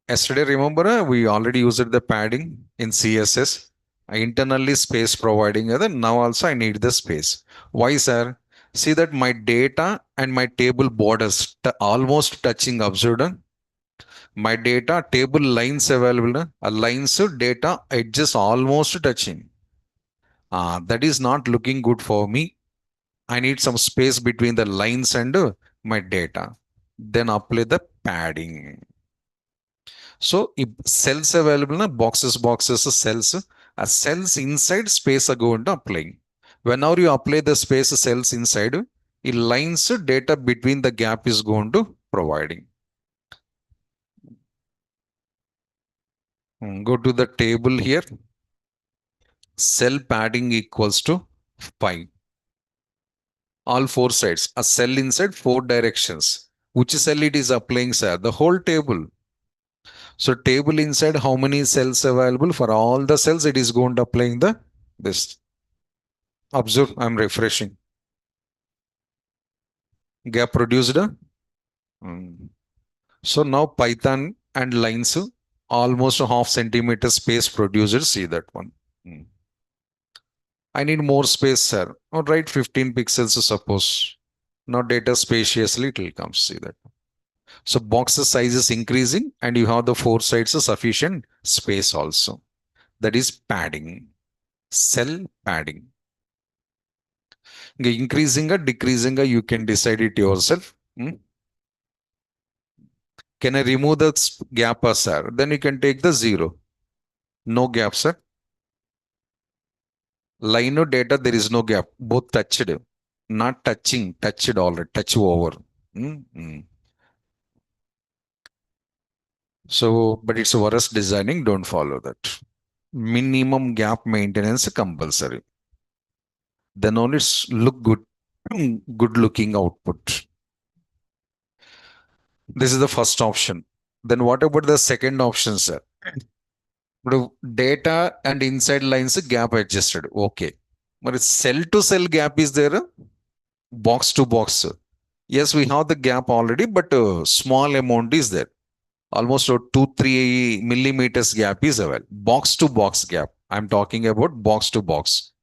Yesterday, remember, we already used the padding in CSS. I internally space providing other. Now also I need the space. Why, sir? See that my data and my table borders almost touching, observed. My data table lines available. Lines data edges almost touching. That is not looking good for me. I need some space between the lines and my data. Then apply the padding. So if cells available, na boxes, cells inside space are going to apply. Whenever you apply the space cells inside, it lines data between the gap is going to providing. Go to the table here. Cell padding equals to 5. All 4 sides. A cell inside 4 directions. Which cell it is applying, sir? The whole table. So table inside how many cells available? For all the cells, it is going to applying the this. Observe, I'm refreshing. Gap produced. So now Python and lines almost a half centimeter space produced. See that one. I need more space, sir. All right, 15 pixels suppose. Now data spaciously it will come. See that. So box size is increasing and you have the 4 sides of sufficient space also. That is padding. Cell padding. Increasing or decreasing, you can decide it yourself. Can I remove the gap, sir? Then you can take the 0. No gap, sir. Line of data, there is no gap. Both touched. Not touching, touched already. Touch over. So, but it's worst designing. Don't follow that. Minimum gap maintenance compulsory. Then only look good. Good looking output. This is the first option. Then what about the second option, sir? Data and inside lines gap adjusted. Okay. But cell to cell gap is there, box to box. Yes, we have the gap already, but small amount is there. Almost 2-3 millimeters gap is available. Box to box gap. I'm talking about box to box.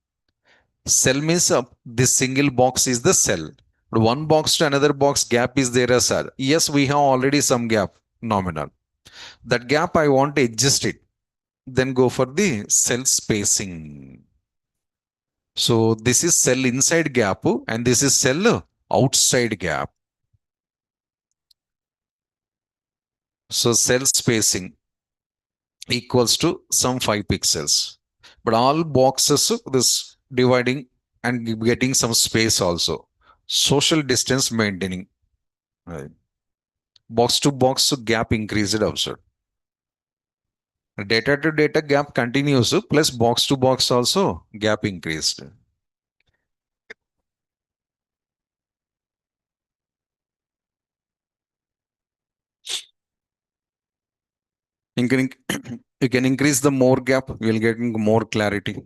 Cell means this single box is the cell. But one box to another box gap is there, sir. Yes, we have already some gap, nominal. That gap I want to adjust it. Then go for the cell spacing. So this is cell inside gap and this is cell outside gap. So cell spacing equals to some 5 pixels. But all boxes, this dividing and getting some space also. Social distance maintaining. Right. Box to box gap increased also. Data to data gap continues plus box to box also gap increased. You can, you can increase the more gap, you'll get more clarity.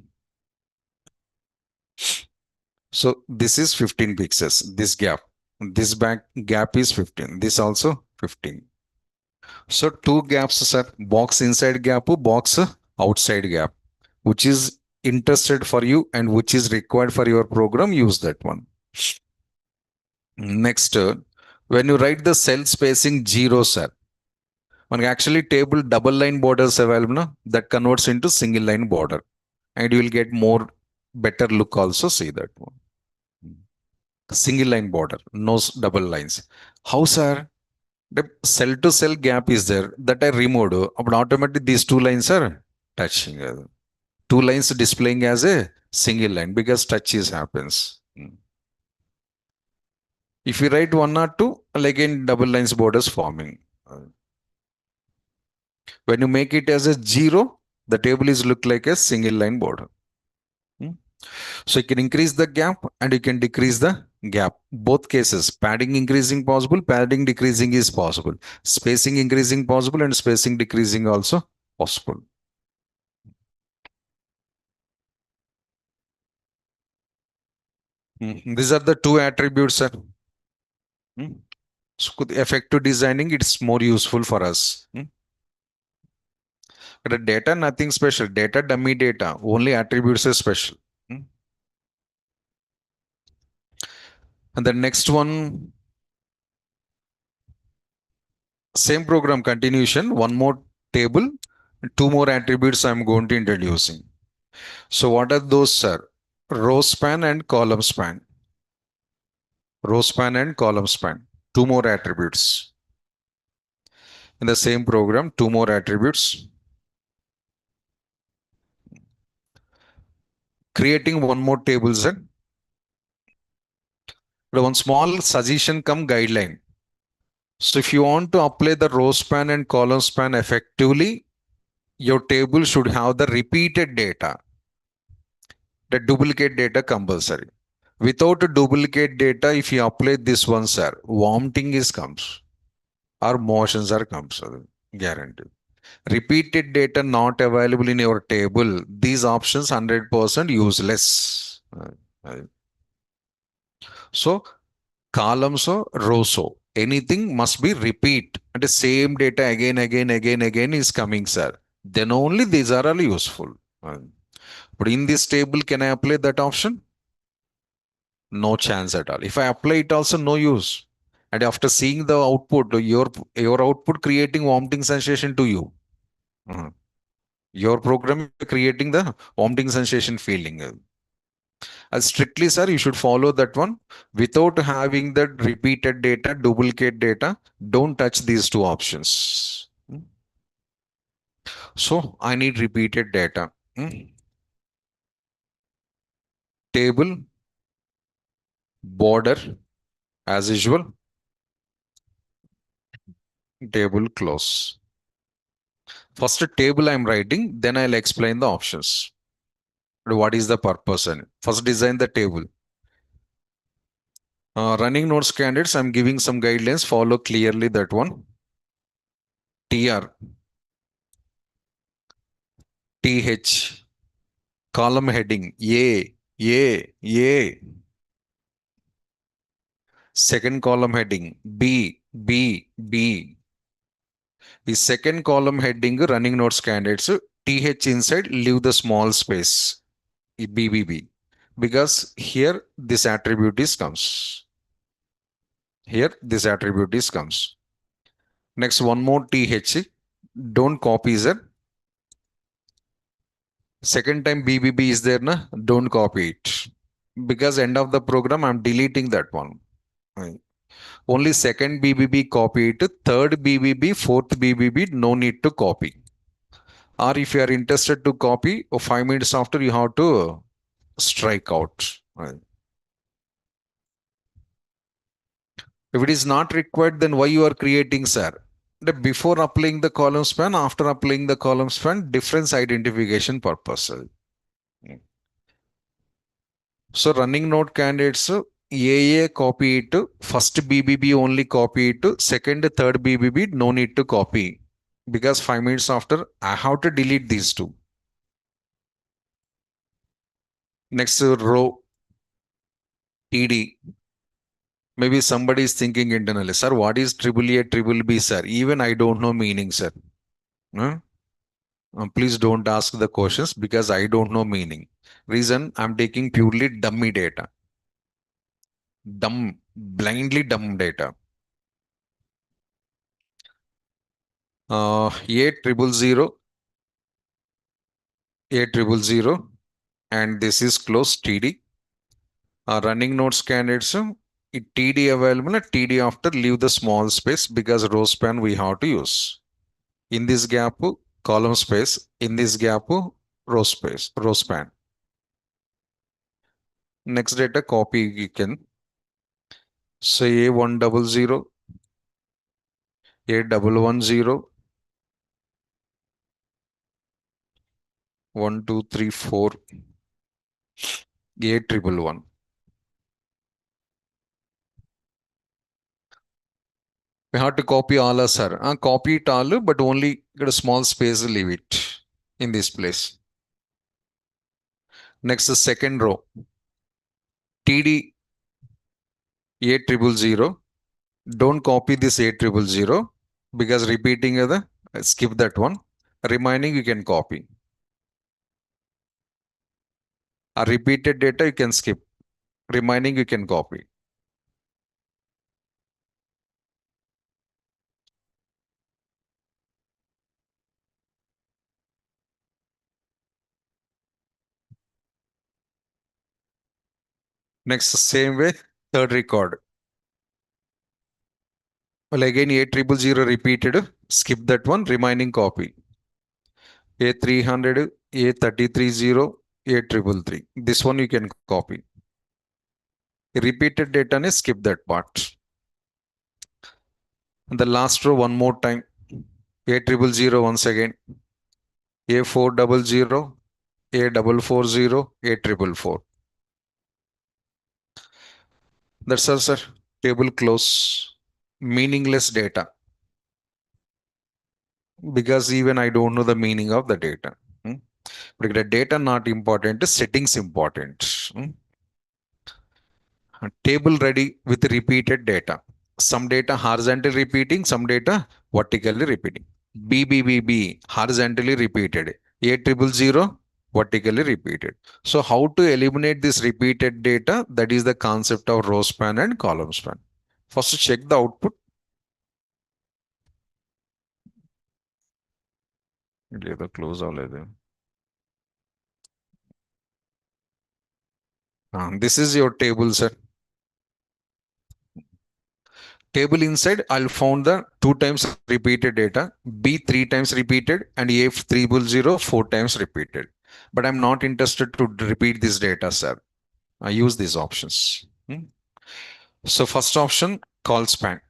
So this is 15 pixels, this gap. This back gap is 15. This also 15. So 2 gaps, sir. Box inside gap, box outside gap. Which is interested for you and which is required for your program, use that one. Next, when you write the cell spacing 0, sir. మనకి actually table double line borders available na, that converts into single line border, and you will get more better look also. See that one. Single line border, no double lines. How, sir? The cell to cell gap is there that I removed, but automatically these two lines are touching. Two lines displaying as a single line because touches happens. If you write one or two, like in double lines borders forming. When you make it as a zero, the table is look like a single line border. So you can increase the gap and you can decrease the gap. Both cases, padding increasing possible, padding decreasing is possible. Spacing increasing possible and spacing decreasing also possible. These are the two attributes, sir. So effective designing, it's more useful for us. But data, nothing special. Data, dummy data. Only attributes are special. And the next one, same program continuation, one more table, two more attributes I'm going to introducing. So what are those, sir? Row span and column span. Row span and column span. Two more attributes. In the same program, two more attributes. Creating one more table, sir. One small suggestion come guideline. So if you want to apply the row span and column span effectively, your table should have the repeated data, the duplicate data compulsory. Without duplicate data, if you apply this one, sir, vomiting is comes or motions are comes, sir, guaranteed. Repeated data not available in your table, these options 100% useless. So columns or rows, so anything must be repeat and the same data again is coming, sir. Then only these are all useful. But in this table, can I apply that option? No chance at all. If I apply it, also no use. And after seeing the output, your output creating vomiting sensation to you. Your program creating the vomiting sensation feeling. Strictly, sir, you should follow that one. Without having that repeated data, duplicate data, don't touch these two options. So I need repeated data. Table, border, as usual, table close. First table I'm writing, then I'll explain the options. What is the purpose? And first design the table. Running notes candidates, I'm giving some guidelines. Follow clearly that one. TR, TH, column heading, A. Second column heading, B. The second column heading, running notes candidates, TH inside, leave the small space, BBB. Because here this attribute is comes. Here this attribute is comes. Next, one more TH. Don't copy, sir. Second time BBB is there, na? Don't copy it. Because end of the program, I'm deleting that one. Only second BBB copy it. Third BBB, fourth BBB, no need to copy. Or if you are interested to copy, 5 minutes after you have to strike out. If it is not required, then why you are creating, sir? Before applying the column span, after applying the column span, difference identification purpose. So running note candidates, AA copy it, first BBB only copy it, second, third BBB no need to copy. Because 5 minutes after, I have to delete these two. Next row, TD. Maybe somebody is thinking internally, sir, what is triple A, triple B, sir? Even I don't know meaning, sir. Huh? Please don't ask the questions because I don't know meaning. Reason, I'm taking purely dummy data. Blindly dumb data. A000, A000, and this is close TD. Running nodes candidates, TD available, TD after leave the small space because row span we have to use. In this gap, column space, in this gap, row space, row span. Next data copy you can say A100, A110, 1, 2, 3, 4, A111. We have to copy all, sir. Copy it all, but only get a small space, leave it in this place. Next, the second row, TD A000. Don't copy this A000 because repeating the skip that one. Remaining you can copy. A repeated data you can skip. Remaining you can copy. Next, same way, third record. Well, again A000 repeated. Skip that one. Remaining copy. A300, A330, A333. This one you can copy. Repeated data, skip that part. And the last row one more time. A000 once again. A400, A440, A444. That's all, sir. Table close. Meaningless data. Because even I don't know the meaning of the data. But the data not important, settings important. Table ready with repeated data. Some data horizontally repeating, some data vertically repeating. BBBB horizontally repeated. A000 vertically repeated. So how to eliminate this repeated data? That is the concept of row span and column span. First check the output. Close this is your table, sir. Table inside, I'll found the 2 times repeated data, B 3 times repeated, and A300 4 times repeated. But I'm not interested to repeat this data, sir. I use these options. So first option, call span.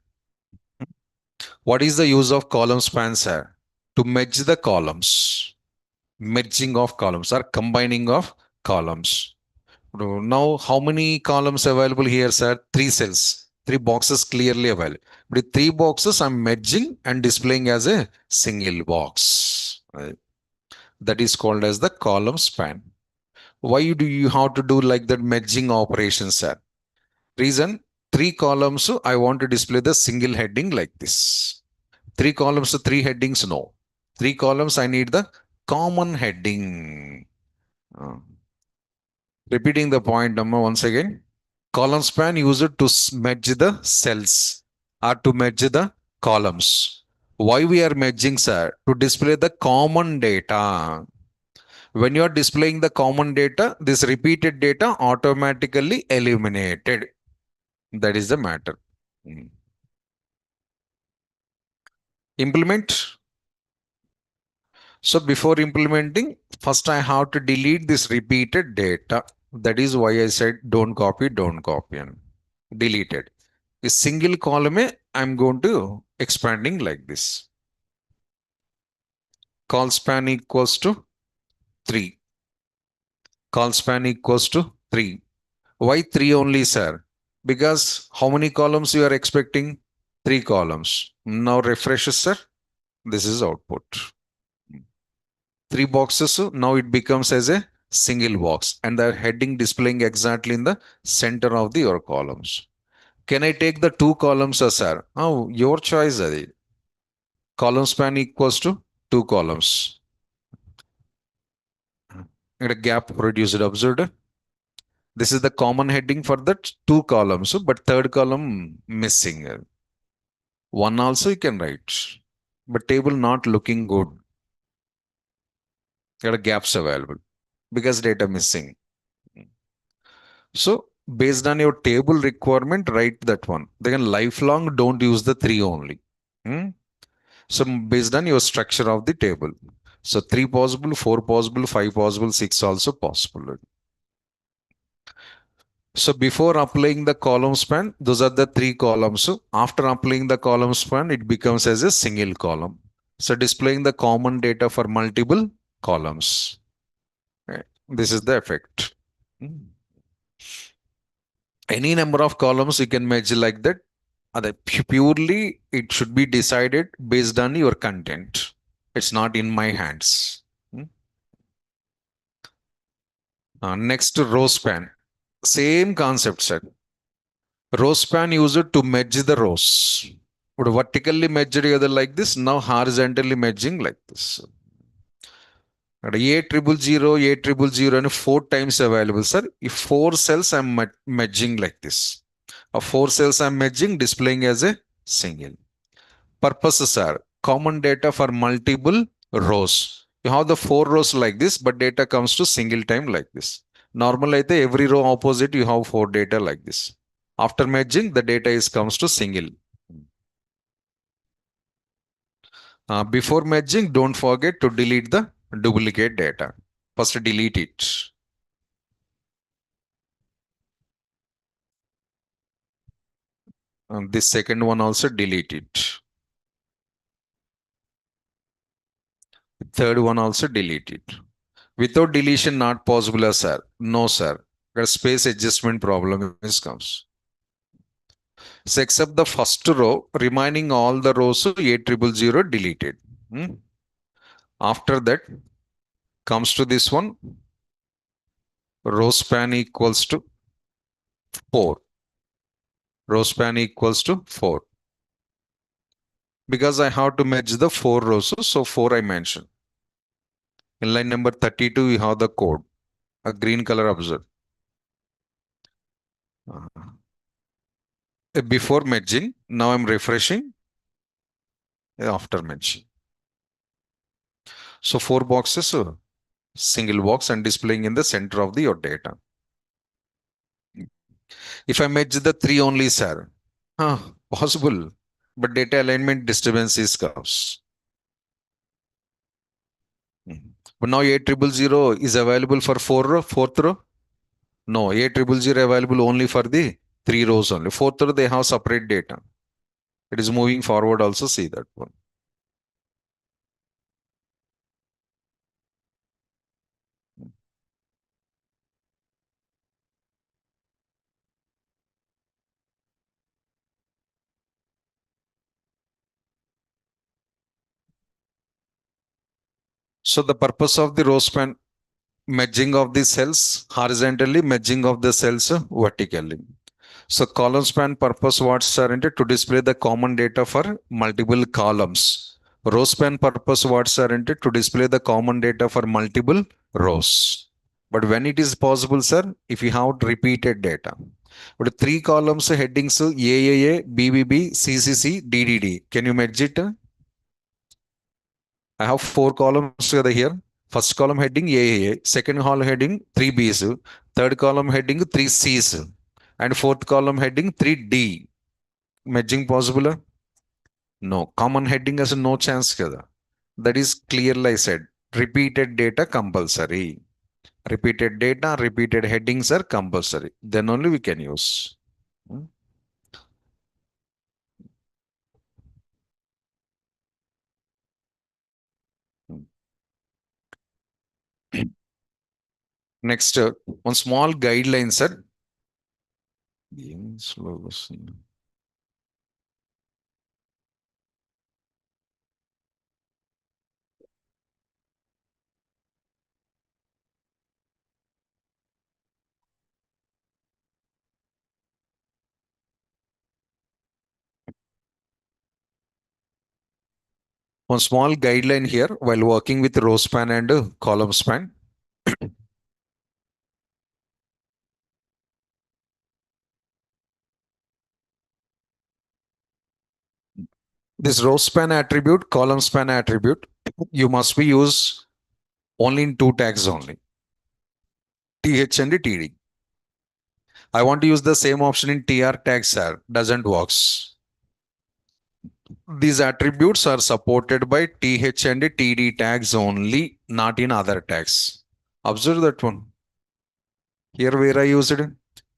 What is the use of column span, sir? To merge the columns. Merging of columns or combining of columns. Now, how many columns available here, sir? 3 cells, 3 boxes clearly available. With 3 boxes, I'm merging and displaying as a single box. Right? That is called as the column span. Why do you have to do like that merging operation, sir? Reason, 3 columns, I want to display the single heading like this. 3 columns, 3 headings, no. 3 columns, I need the common heading. Repeating the point number once again. Column span used to merge the cells or to merge the columns. Why we are merging, sir? To display the common data. When you are displaying the common data, this repeated data automatically eliminated. That is the matter. Implement. So before implementing, first I have to delete this repeated data. That is why I said don't copy, don't copy and delete it. A single column, I'm going to expanding like this. Call span equals to 3. Call span equals to 3. Why 3 only, sir? Because how many columns you are expecting? 3 columns. Now refresh, sir. This is output. 3 boxes. Now it becomes as a single box and the heading displaying exactly in the center of the your columns. Can I take the 2 columns, sir? Oh, your choice, Adi. Column span equals to 2 columns. And a gap reduced observed. This is the common heading for the 2 columns, but third column missing. 1 also you can write. but table not looking good. There are gaps available because data missing. So based on your table requirement, write that one. Then lifelong, don't use the three only. Hmm? So based on your structure of the table. So three possible, four possible, five possible, six also possible. So before applying the column span, those are the three columns. So after applying the column span, it becomes as a single column. So displaying the common data for multiple columns. Right. This is the effect. Hmm. Any number of columns you can measure like that. Purely, it should be decided based on your content. It's not in my hands. Hmm. Next, row span. Same concept, sir. Row span used to merge the rows. Would vertically merge together like this. Now horizontally merging like this. And A triple zero, A triple zero, and four times available, sir. If four cells I'm merging like this. Of four cells I'm merging, displaying as a single. Purposes are common data for multiple rows. You have the four rows like this, but data comes to single time like this. Normal every row opposite you have four data like this. After merging, the data is comes to single. Before merging, don't forget to delete the duplicate data. First delete it. This second one also delete it. Third one also delete it. Without deletion, not possible, sir. No, sir. The space adjustment problem is comes. So except the first row, remaining all the rows A triple zero deleted. Hmm? After that comes to this one, row span equals to 4. Row span equals to 4. Because I have to merge the 4 rows, so 4 I mentioned. In line number 32, we have the code, a green color observed. Before merging, now I'm refreshing after merging. So 4 boxes, single box and displaying in the center of your data. If I merge the 3 only, sir, possible, but data alignment disturbance is comes. But now A triple zero is available for fourth row. No, A triple zero available only for the 3 rows only. Fourth row they have separate data. It is moving forward also see that one. So the purpose of the row span merging of the cells horizontally, merging of the cells vertically. So column span purpose what's are intended to display the common data for multiple columns. Row span purpose what's are intended to display the common data for multiple rows. But when it is possible, sir, if you have repeated data. But three columns headings AAA, BBB, CCC, DDD. Can you merge it? I have four columns together here. First column heading AAA, second column heading 3Bs, third column heading 3Cs, and fourth column heading 3D. Merging possible? No. Common heading has no chance. Kada. That is clearly I said. Repeated data compulsory. Repeated data, repeated headings are compulsory. Then only we can use. Hmm. Next, one small guideline, sir. One small guideline here while working with row span and column span. This row span attribute, column span attribute, you must be used only in two tags only, th and td. I want to use the same option in tr tag, sir. Doesn't works. These attributes are supported by th and td tags only, not in other tags. Observe that one. Here where I used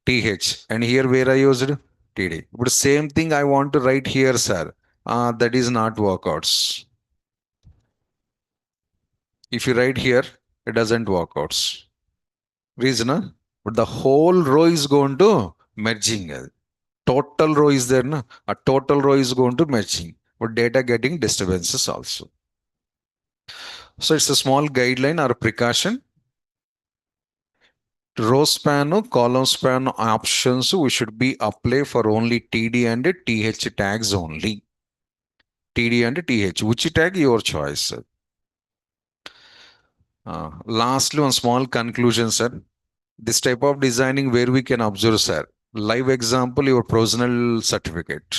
th and here where I used td. But same thing I want to write here, sir. That is not workouts. If you write here, it doesn't work out. Reason, huh? But the whole row is going to merging. Total row is there, na? A total row is going to merging. But data getting disturbances also. So it's a small guideline or precaution. Row span, column span options we should be apply for only TD and TH tags only. TD and TH. Which tag your choice? Lastly, one small conclusion, sir. This type of designing where we can observe, sir. Live example, your provisional certificate.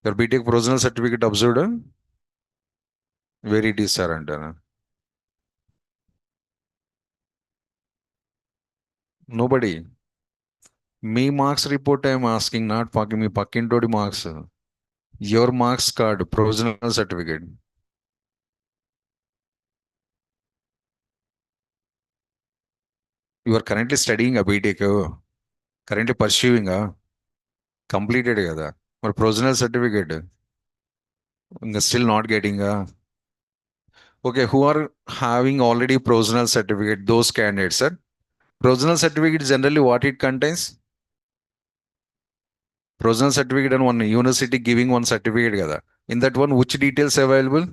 Your BTech provisional certificate observed? Where it is, sir, under? Nobody. Me marks report I am asking, not fucking me fucking todi marks. Your marks card, provisional certificate. You are currently studying a BTech, currently pursuing a completed or provisional certificate. Still not getting a. Okay, who are having already provisional certificate? Those candidates, sir. Provisional certificate generally what it contains? Provisional certificate and one university giving one certificate together. In that one, which details available?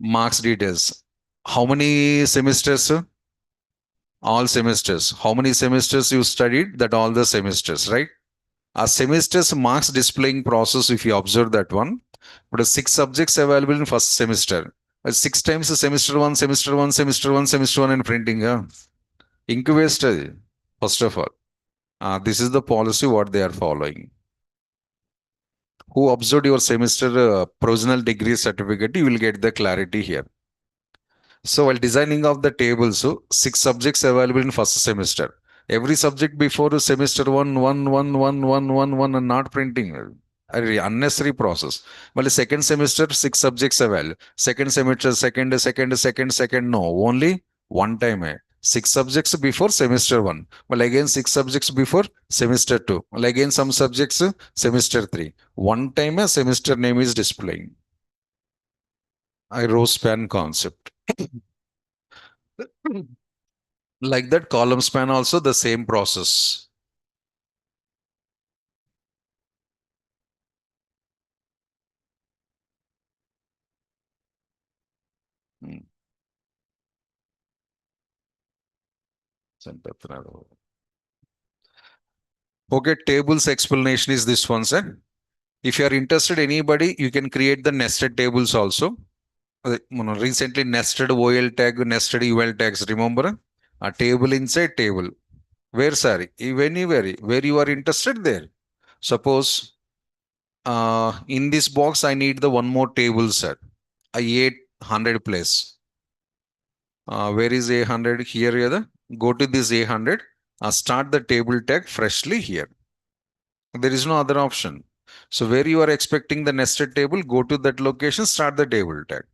Marks details. How many semesters, sir? All semesters. How many semesters you studied? That all the semesters, right? A semester's marks displaying process, if you observe that one, but 6 subjects available in first semester. 6 times semester one, semester one, semester one, semester one, and printing. Ink waste, first of all. This is the policy what they are following. Who observed your semester provisional degree certificate, you will get the clarity here. So while designing of the table, so 6 subjects available in first semester. Every subject before semester one, and not printing. Unnecessary process. Well, second semester, 6 subjects available. Second semester, second. No, only one time. 6 subjects before semester one. Well, again, 6 subjects before semester two. Well, again, some subjects semester three. One time a semester name is displaying. I row span concept. Like that, column span also the same process. Hmm. Okay, tables explanation is this one, sir. If you are interested, anybody, you can create the nested tables also. Recently nested OL tag, nested UL tags. Remember, a table inside table. Where, sorry, anywhere where you are interested there. Suppose in this box, I need the one more table, sir. I 800 place. Where is A100? Here, go to this A100. Start the table tag freshly here. There is no other option. So where you are expecting the nested table, go to that location, start the table tag.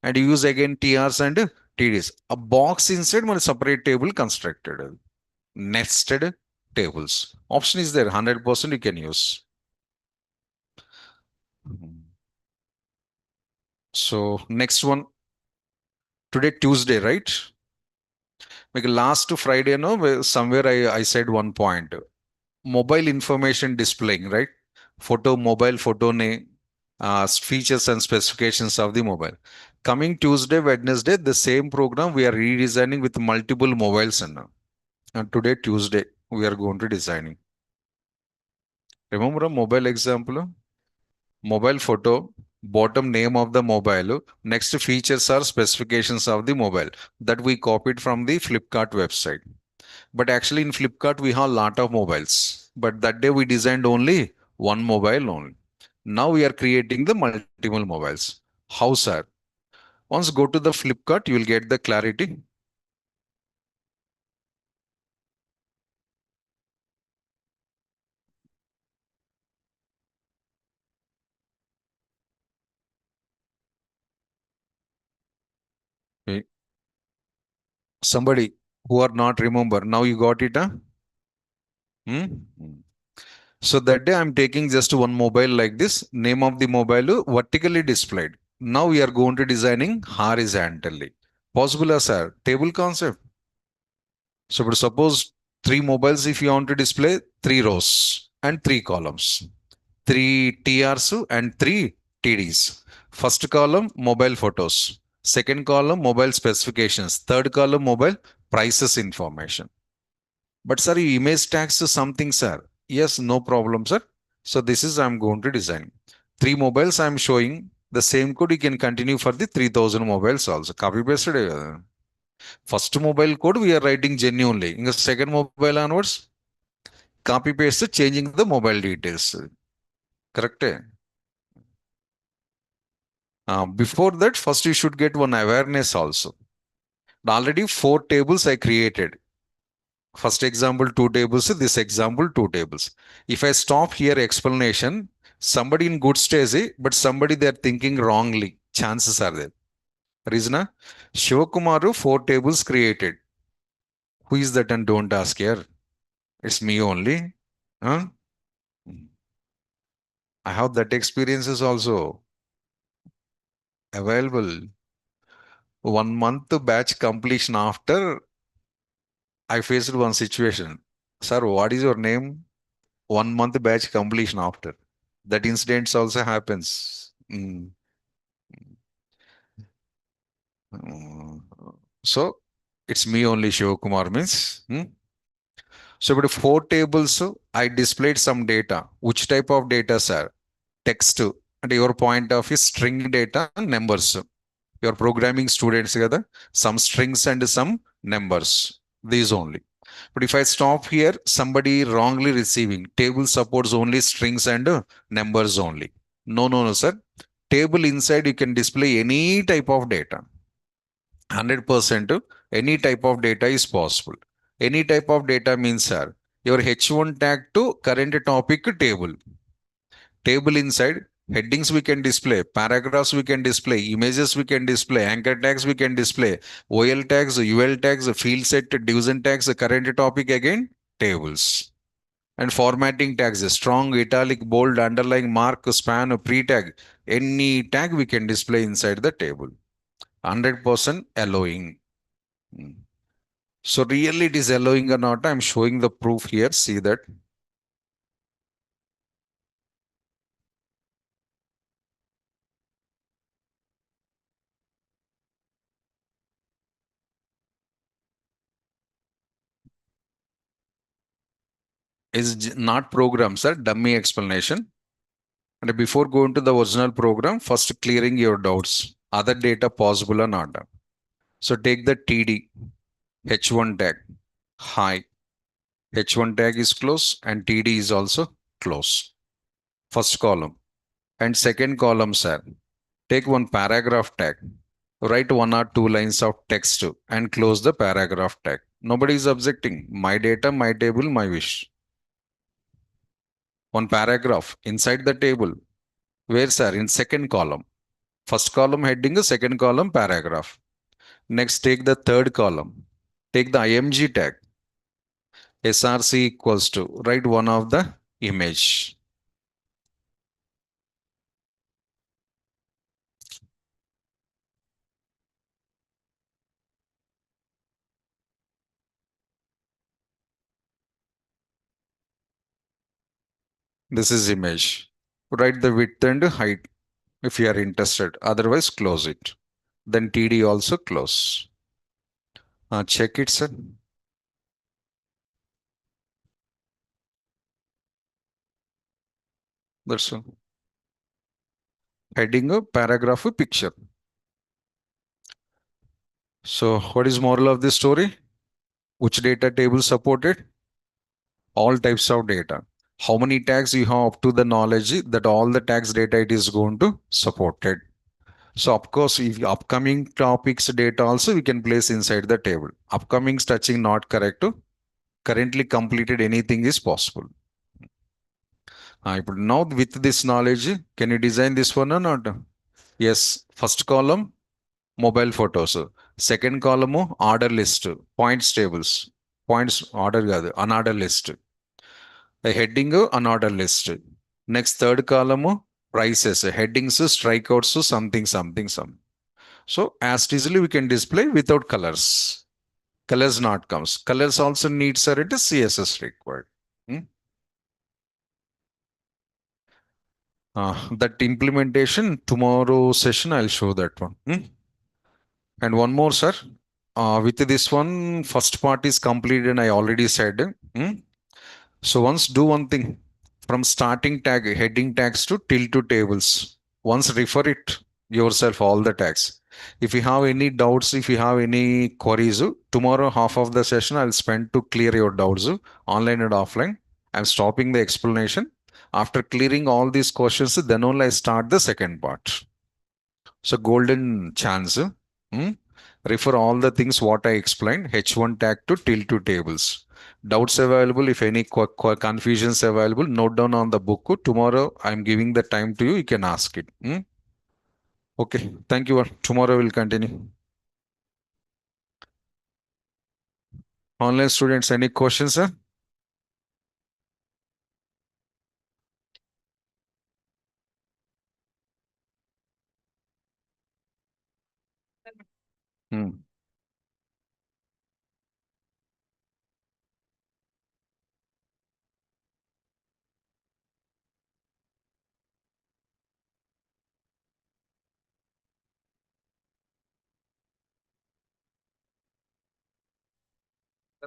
And use again TRs and TDs. A box inside one separate table constructed. Nested tables. Option is there, 100% you can use. So next one. Today Tuesday, right? Like last Friday, somewhere I said one point. Mobile information displaying, right? Mobile photo name, features and specifications of the mobile. Coming Tuesday, Wednesday, the same program we are redesigning with multiple mobiles. And today, Tuesday, we are going to designing. Remember a mobile example? Mobile photo, bottom name of the mobile. Next features are specifications of the mobile that we copied from the Flipkart website. But actually in Flipkart, we have a lot of mobiles. But that day we designed only one mobile only. Now we are creating the multiple mobiles. How, sir? Once go to the Flipkart, you will get the clarity. Okay. Somebody who are not remember, now you got it, huh? Hmm? Hmm. So that day I'm taking just one mobile like this, name of the mobile vertically displayed. Now we are going to designing horizontally. Possible as sir, table concept. So but suppose three mobiles if you want to display three rows and three columns, three TRs and three TDs. First column mobile photos, second column mobile specifications, third column mobile prices information. But sir, you image tags to something, sir. Yes, no problem, sir. So this is I'm going to design. Three mobiles I'm showing. The same code you can continue for the 3000 mobiles also. Copy pasted. First mobile code we are writing genuinely. In the second mobile onwards, copy paste changing the mobile details. Correct? Before that, first you should get one awareness also. Already four tables I created. First example, two tables, this example, two tables. If I stop here explanation, somebody in good stage, but somebody they're thinking wrongly. Chances are there. Reason? Shivakumaru, four tables created. Who is that and don't ask here? It's me only. Huh? I have that experiences also available. 1 month batch completion after I faced one situation. Sir, what is your name? 1 month batch completion after. That incidents also happens. Mm. So it's me only Shivakumar means. So but four tables, I displayed some data. Which type of data, sir? Text. And your point of is string data and numbers. Your programming students together, some strings and some numbers. These only. But if I stop here, somebody wrongly receiving. Table supports only strings and numbers only. No, no, no, sir. Table inside you can display any type of data. 100% any type of data is possible. Any type of data means, sir, your H1 tag to current topic table. Table inside, headings we can display, paragraphs we can display, images we can display, anchor tags we can display, OL tags, UL tags, field set, division tags, current topic again, tables. And formatting tags, strong, italic, bold, underline, mark, span, pre-tag, any tag we can display inside the table. 100% allowing. Hmm. So really it is allowing or not, I'm showing the proof here. See that is not program, sir, dummy explanation. And before going to the original program, first clearing your doubts. Other data possible or not. So take the TD, H1 tag, high. H1 tag is close and TD is also close. First column. And second column, sir. Take one paragraph tag. Write one or two lines of text and close the paragraph tag. Nobody is objecting. My data, my table, my wish. One paragraph inside the table. Where, sir? In second column. First column heading, second column paragraph. Next, take the third column. Take the IMG tag. SRC equals to, write one of the image. This is image. Write the width and height if you are interested. Otherwise, close it. Then TD also close. Check it, sir. That's all. Heading a paragraph a picture. So what is moral of this story? Which data table supported? All types of data. how many tags you have up to the knowledge that all the tags data it is going to support it. So of course, if upcoming topics data also we can place inside the table. Upcoming touching not correct, currently completed anything is possible. But now with this knowledge, can you design this one or not? Yes, first column mobile photos. Second column order list, points tables, points order gather, unorder list. A heading unorder list. Next third column prices, headings strikeouts something something some. So as easily we can display without colors. Colors not comes. Colors also needs are it is CSS required. Hmm? That implementation tomorrow session I'll show that one. Hmm? And one more, sir. With this one, first part is completed, and I already said. Hmm? So once do one thing from starting tag, heading tags to till to tables. Once refer it yourself all the tags. If you have any doubts, if you have any queries, tomorrow half of the session I'll spend to clear your doubts, online and offline. I'm stopping the explanation. After clearing all these questions, then only I start the second part. So golden chance. Hmm? Refer all the things what I explained. H1 tag to till to tables. Doubts available. If any confusions available, note down on the book. Tomorrow I'm giving the time to you. You can ask it. Hmm? Okay. Thank you. Tomorrow we'll continue. Online students, any questions, sir? Hmm.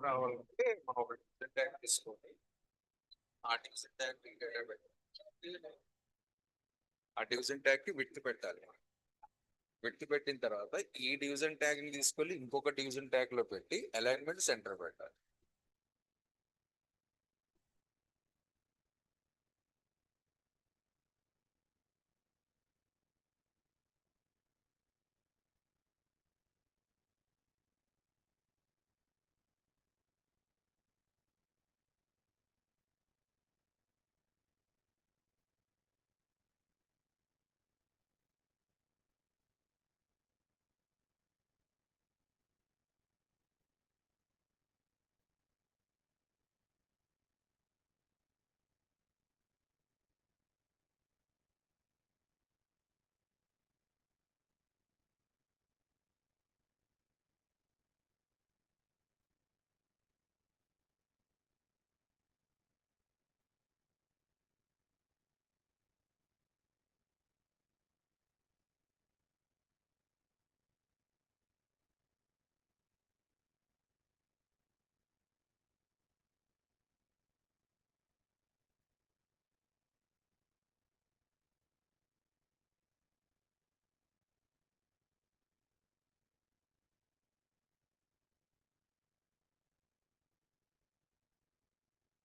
రావాలంటే మనం ఒక division tag తీసుకొని ఆ division tag data పెట్టాలి. ఆ division tag కి width పెట్టాలి. Width పెట్టిన తర్వాత ఈ డివిజన్ ట్యాగ్ ని తీసుకెళ్ళి ఇంకొక డివిజన్ ట్యాగ్ లో పెట్టి అలైన్మెంట్ సెంటర్ పెట్టాలి.